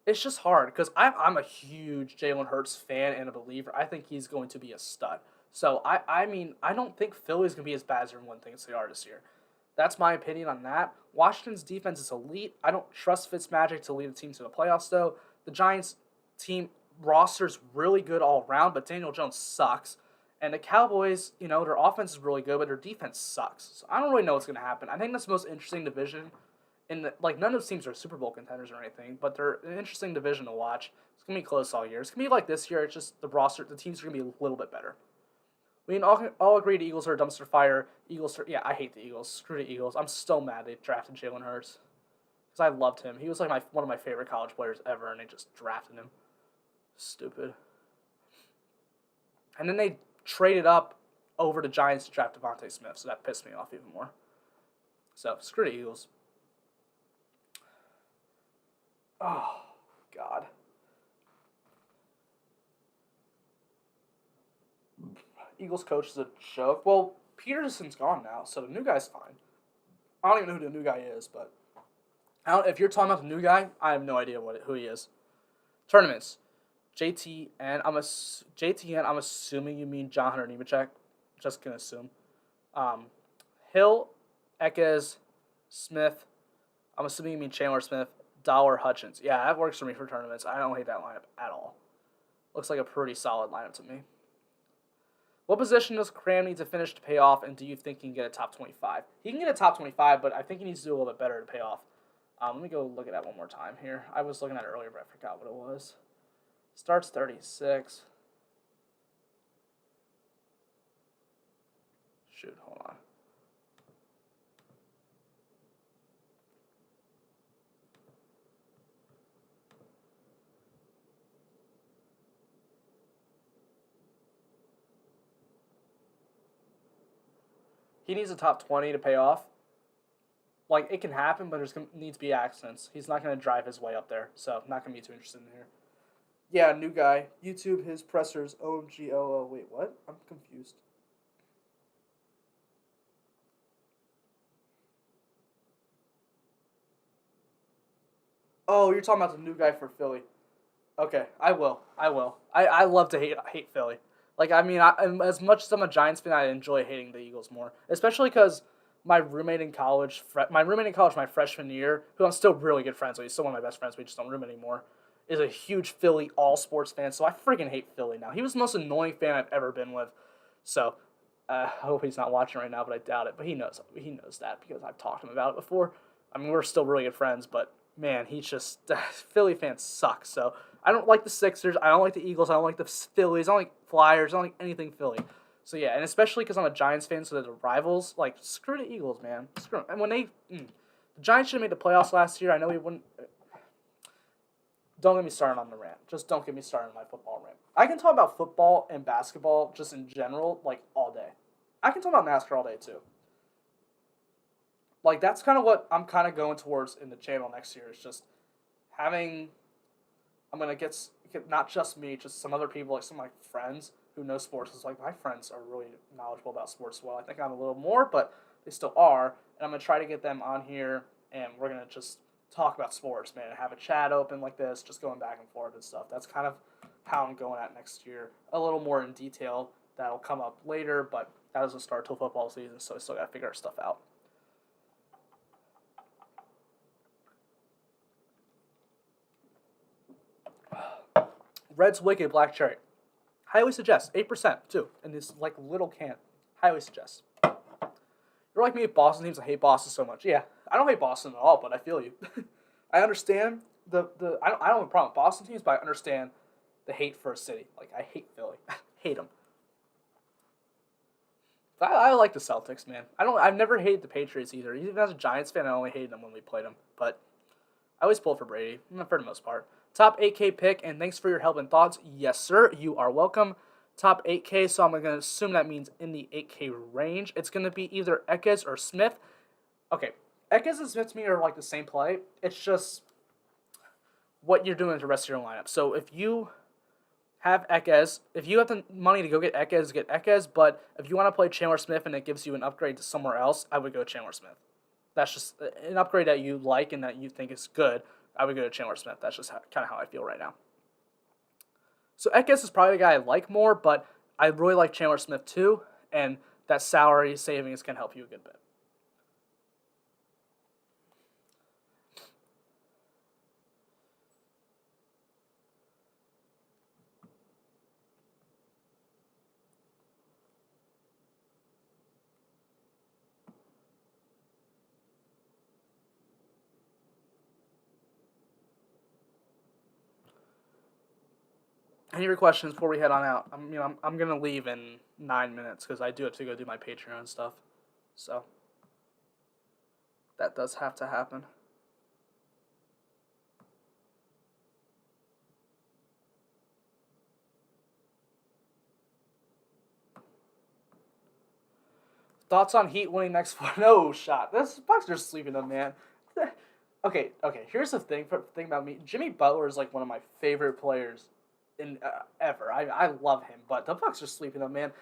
it's just hard. Because I'm a huge Jalen Hurts fan and a believer. I think he's going to be a stud. So I mean I don't think Philly's gonna be as bad as everyone thinks they are this year. That's my opinion on that. Washington's defense is elite. I don't trust Fitzmagic to lead a team to the playoffs, though. The Giants' team roster's really good all around, but Daniel Jones sucks. And the Cowboys, their offense is really good, but their defense sucks. So I don't really know what's going to happen. I think that's the most interesting division. Like none of those teams are Super Bowl contenders or anything, but they're an interesting division to watch. It's going to be close all year. It's going to be like this year. It's just the teams are going to be a little bit better. We can all agree the Eagles are a dumpster fire. Yeah, I hate the Eagles. Screw the Eagles. I'm still mad they drafted Jalen Hurts. Because I loved him. He was like one of my favorite college players ever, and they just drafted him. Stupid. And then they traded up over the Giants to draft Devontae Smith, so that pissed me off even more. So, screw the Eagles. Oh, God. Eagles coach is a joke. Well, Peterson's gone now, so the new guy's fine. I don't even know who the new guy is, but if you're talking about the new guy, I have no idea who he is. Tournaments. JTN. I'm assuming you mean John Hunter Nemechek. Just gonna assume. Hill, Ekes, Smith. I'm assuming you mean Chandler Smith, Dollar, Hutchins. Yeah, that works for me for tournaments. I don't hate that lineup at all. Looks like a pretty solid lineup to me. What position does Cram need to finish to pay off, and do you think he can get a top 25? He can get a top 25, but I think he needs to do a little bit better to pay off. Let me go look at that one more time here. I was looking at it earlier, but I forgot what it was. Starts 36. Shoot, hold on. He needs a top 20 to pay off. Like, it can happen, but there's going to need to be accidents. He's not going to drive his way up there, so not going to be too interested in here. Yeah, new guy. YouTube, his pressers, OMG, OO. Wait, what? I'm confused. Oh, you're talking about the new guy for Philly. Okay, I will. I love to hate Philly. Like, I mean, as much as I'm a Giants fan, I enjoy hating the Eagles more. Especially because my roommate in college, my freshman year, who I'm still really good friends with, he's still one of my best friends, we just don't room anymore, is a huge Philly all-sports fan, so I freaking hate Philly now. He was the most annoying fan I've ever been with. So, I hope he's not watching right now, but I doubt it. But he knows that because I've talked to him about it before. I mean, we're still really good friends, but man, he's just Philly fans suck. So I don't like the Sixers. I don't like the Eagles. I don't like the Phillies. I don't like Flyers. I don't like anything Philly. So yeah, and especially because I'm a Giants fan, so they're the rivals. Like screw the Eagles, man. Screw them. And when the Giants should have made the playoffs last year. I know we wouldn't. Don't get me started on the rant. Just don't get me started on my football rant. I can talk about football and basketball just in general, like all day. I can talk about NASCAR all day too. Like that's kind of what I'm kind of going towards in the channel next year. Is just having. I'm gonna get not just me, just some other people, like some of my friends who know sports. It's like my friends are really knowledgeable about sports as well. I think I'm a little more, but they still are. And I'm gonna try to get them on here, and we're gonna just talk about sports, man, and have a chat open like this, just going back and forth and stuff. That's kind of how I'm going at next year. A little more in detail. That'll come up later, but that doesn't start till football season, so I still gotta figure our stuff out. Red's Wicked Black Cherry. Highly suggest. 8% too. In this like little can. Highly suggest. You're like me with Boston teams. I hate Boston so much. Yeah. I don't hate Boston at all, but I feel you. I understand I don't have a problem with Boston teams, but I understand the hate for a city. Like, I hate Philly. Hate them. I like the Celtics, man. I've never hated the Patriots either. Even as a Giants fan, I only hated them when we played them. But I always pull for Brady, for the most part. Top 8K pick, and thanks for your help and thoughts. Yes, sir. You are welcome. Top 8K, so I'm going to assume that means in the 8K range. It's going to be either Ekes or Smith. Okay, Ekes and Smith to me are like the same play. It's just what you're doing with the rest of your lineup. So if you have Ekes, if you have the money to go get Ekes. But if you want to play Chandler Smith and it gives you an upgrade to somewhere else, I would go Chandler Smith. That's just an upgrade that you like and that you think is good. I would go to Chandler Smith. That's just kind of how I feel right now. So Ekes is probably the guy I like more, but I really like Chandler Smith too, and that salary savings can help you a good bit. Any of your questions before we head on out? I'm gonna leave in 9 minutes because I do have to go do my Patreon stuff, so that does have to happen. Thoughts on Heat winning next four? No shot. This Bucks are sleeping them, man. Okay. Here's the thing about me. Jimmy Butler is like one of my favorite players in ever. I love him, but the Bucks are sleeping them, man.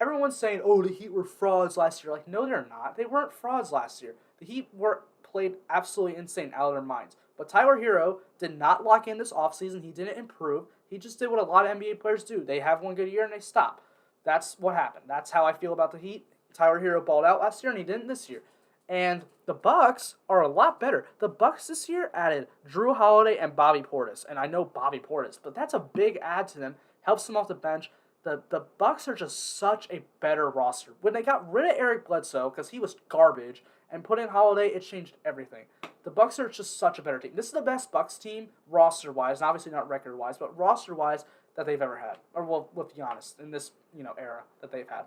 Everyone's saying, oh, the Heat were frauds last year. Like, no, they're not. They weren't frauds last year. The Heat were played absolutely insane, out of their minds. But Tyler Hero did not lock in this offseason. He didn't improve. He just did what a lot of NBA players do. They have one good year and they stop. That's what happened. That's how I feel about the Heat. Tyler Hero balled out last year and he didn't this year. And the Bucks are a lot better. The Bucks this year added Drew Holiday and Bobby Portis. And I know Bobby Portis, but that's a big add to them. Helps them off the bench. The Bucks are just such a better roster. When they got rid of Eric Bledsoe, because he was garbage, and put in Holiday, it changed everything. The Bucks are just such a better team. This is the best Bucks team, roster-wise, and obviously not record-wise, but roster-wise that they've ever had. Or, well, let's be honest, in this era that they've had.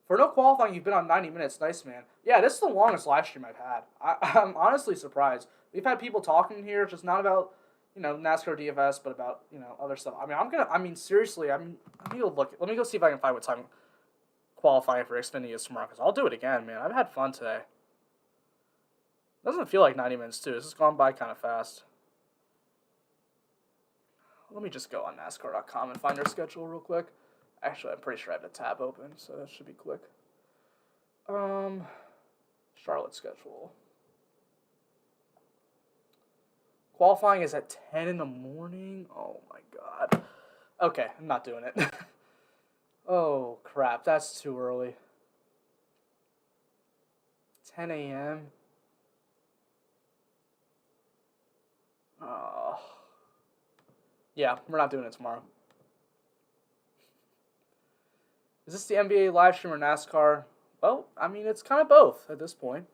For no qualifying, you've been on 90 minutes. Nice, man. Yeah, this is the longest live stream I've had. I'm honestly surprised. We've had people talking here, just not about, NASCAR DFS, but about, other stuff. Seriously, let me go look. Let me go see if I can find what time qualifying for Xfinity is tomorrow, because I'll do it again, man. I've had fun today. Doesn't feel like 90 minutes, too. This has gone by kind of fast. Let me just go on NASCAR.com and find their schedule real quick. Actually, I'm pretty sure I have the tab open, so that should be quick. Charlotte schedule. Qualifying is at 10 in the morning? Oh, my God. Okay, I'm not doing it. Oh, crap. That's too early. 10 a.m.? Oh. Yeah, we're not doing it tomorrow. Is this the NBA live stream or NASCAR? Well, it's kind of both at this point.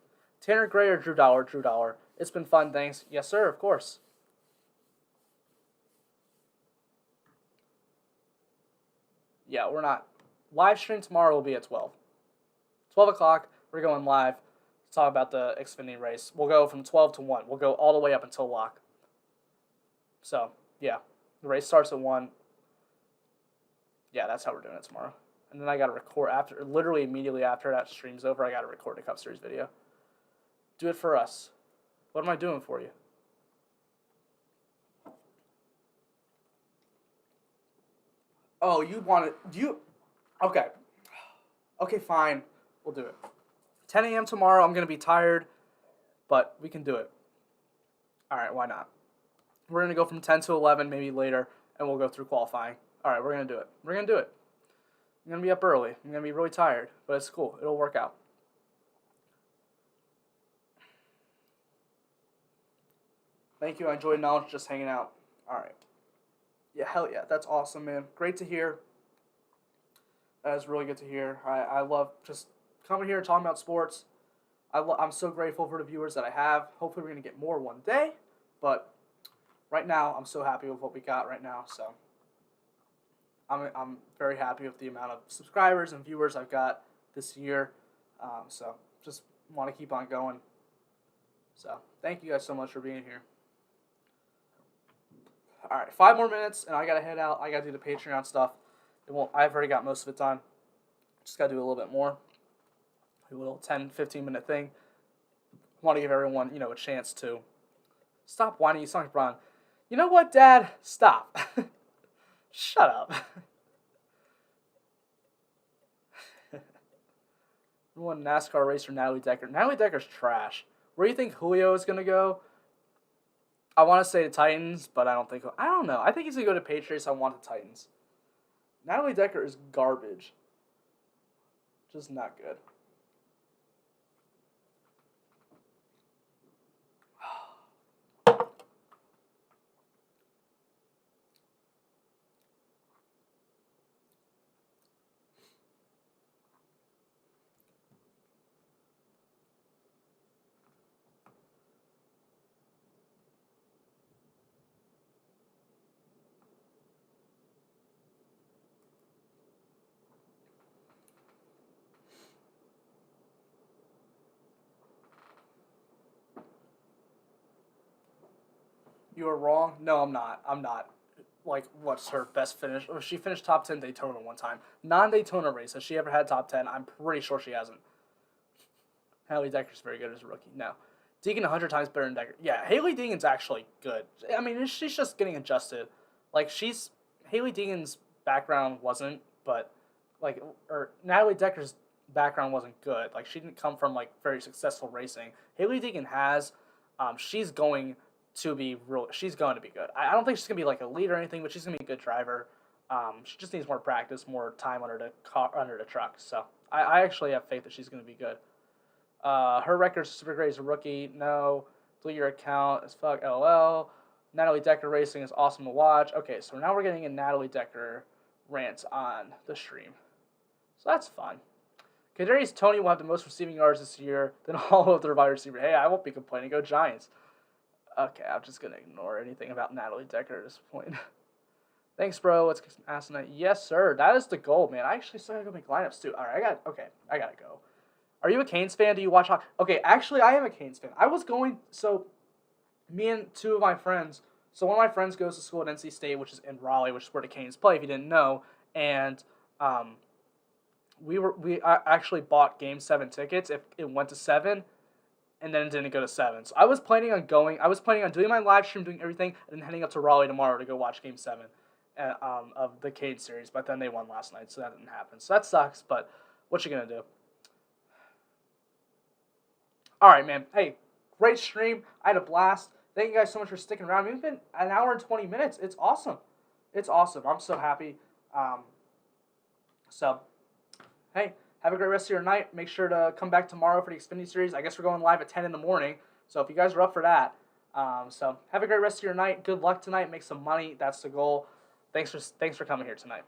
Tanner Gray or Drew Dollar? Drew Dollar. It's been fun, thanks. Yes, sir, of course. Yeah, we're not. Live stream tomorrow will be at 12. 12 o'clock, we're going live to talk about the Xfinity race. We'll go from 12 to 1. We'll go all the way up until lock. So, yeah. The race starts at 1. Yeah, that's how we're doing it tomorrow. And then I got to record literally immediately after that stream's over, I got to record a Cup Series video. Do it for us. What am I doing for you? Oh, you want it? Okay. Okay, fine. We'll do it. 10 a.m. tomorrow, I'm going to be tired, but we can do it. All right, why not? We're going to go from 10 to 11, maybe later, and we'll go through qualifying. All right, we're going to do it. We're going to do it. I'm going to be up early. I'm going to be really tired, but it's cool. It'll work out. Thank you. I enjoyed knowledge just hanging out. All right. Yeah, hell yeah. That's awesome, man. Great to hear. That is really good to hear. I love just coming here and talking about sports. I'm so grateful for the viewers that I have. Hopefully we're going to get more one day, but right now, I'm so happy with what we got right now. So I'm very happy with the amount of subscribers and viewers I've got this year. So just want to keep on going. So thank you guys so much for being here. All right, 5 more minutes, and I gotta head out. I gotta do the Patreon stuff. I've already got most of it done. Just gotta do a little bit more. Do a little 10, 15-minute thing. Want to give everyone, a chance to stop whining. You sound like Brian. You know what, Dad? Stop. Shut up. One NASCAR racer, Natalie Decker. Natalie Decker's trash. Where do you think Julio is gonna go? I want to say the Titans, but I don't know. I think he's going to go to Patriots. I want the Titans. Natalie Decker is garbage. Just not good. You are wrong. No, I'm not. I'm not. Like, what's her best finish? Oh, she finished top 10 Daytona one time. Non-Daytona race. Has she ever had top 10? I'm pretty sure she hasn't. Haley Decker's very good as a rookie. No. Deegan 100 times better than Decker. Yeah, Haley Deegan's actually good. I mean, she's just getting adjusted. Like, Haley Deegan's background wasn't, but, or Natalie Decker's background wasn't good. Like, she didn't come from, very successful racing. Haley Deegan has. She's going to be she's going to be good. I don't think she's going to be, a lead or anything, but she's going to be a good driver. She just needs more practice, more time under the truck. So, I actually have faith that she's going to be good. Her record's super great as a rookie. No. Delete your account as fuck. LOL. Natalie Decker racing is awesome to watch. Okay, so now we're getting a Natalie Decker rant on the stream. So that's fun. Kadarius Toney will have the most receiving yards this year than all of the wide receivers. Hey, I won't be complaining. Go Giants. Okay, I'm just going to ignore anything about Natalie Decker at this point. Thanks, bro. Let's get some asinine. Yes, sir. That is the goal, man. I actually still got to go make lineups, too. All right, I got to go. Are you a Canes fan? Do you watch hockey? Okay, actually, I am a Canes fan. Me and two of my friends, so one of my friends goes to school at NC State, which is in Raleigh, which is where the Canes play, if you didn't know, and we actually bought Game 7 tickets if it went to 7, and then it didn't go to 7. So I was planning on doing my live stream, doing everything, and then heading up to Raleigh tomorrow to go watch Game 7 of the Canes series, but then they won last night, so that didn't happen. So that sucks, but what you going to do? All right, man. Hey, great stream. I had a blast. Thank you guys so much for sticking around. We've been an hour and 20 minutes. It's awesome. It's awesome. I'm so happy. Hey, have a great rest of your night. Make sure to come back tomorrow for the Xfinity Series. I guess we're going live at 10 in the morning. So if you guys are up for that. So have a great rest of your night. Good luck tonight. Make some money. That's the goal. Thanks for coming here tonight.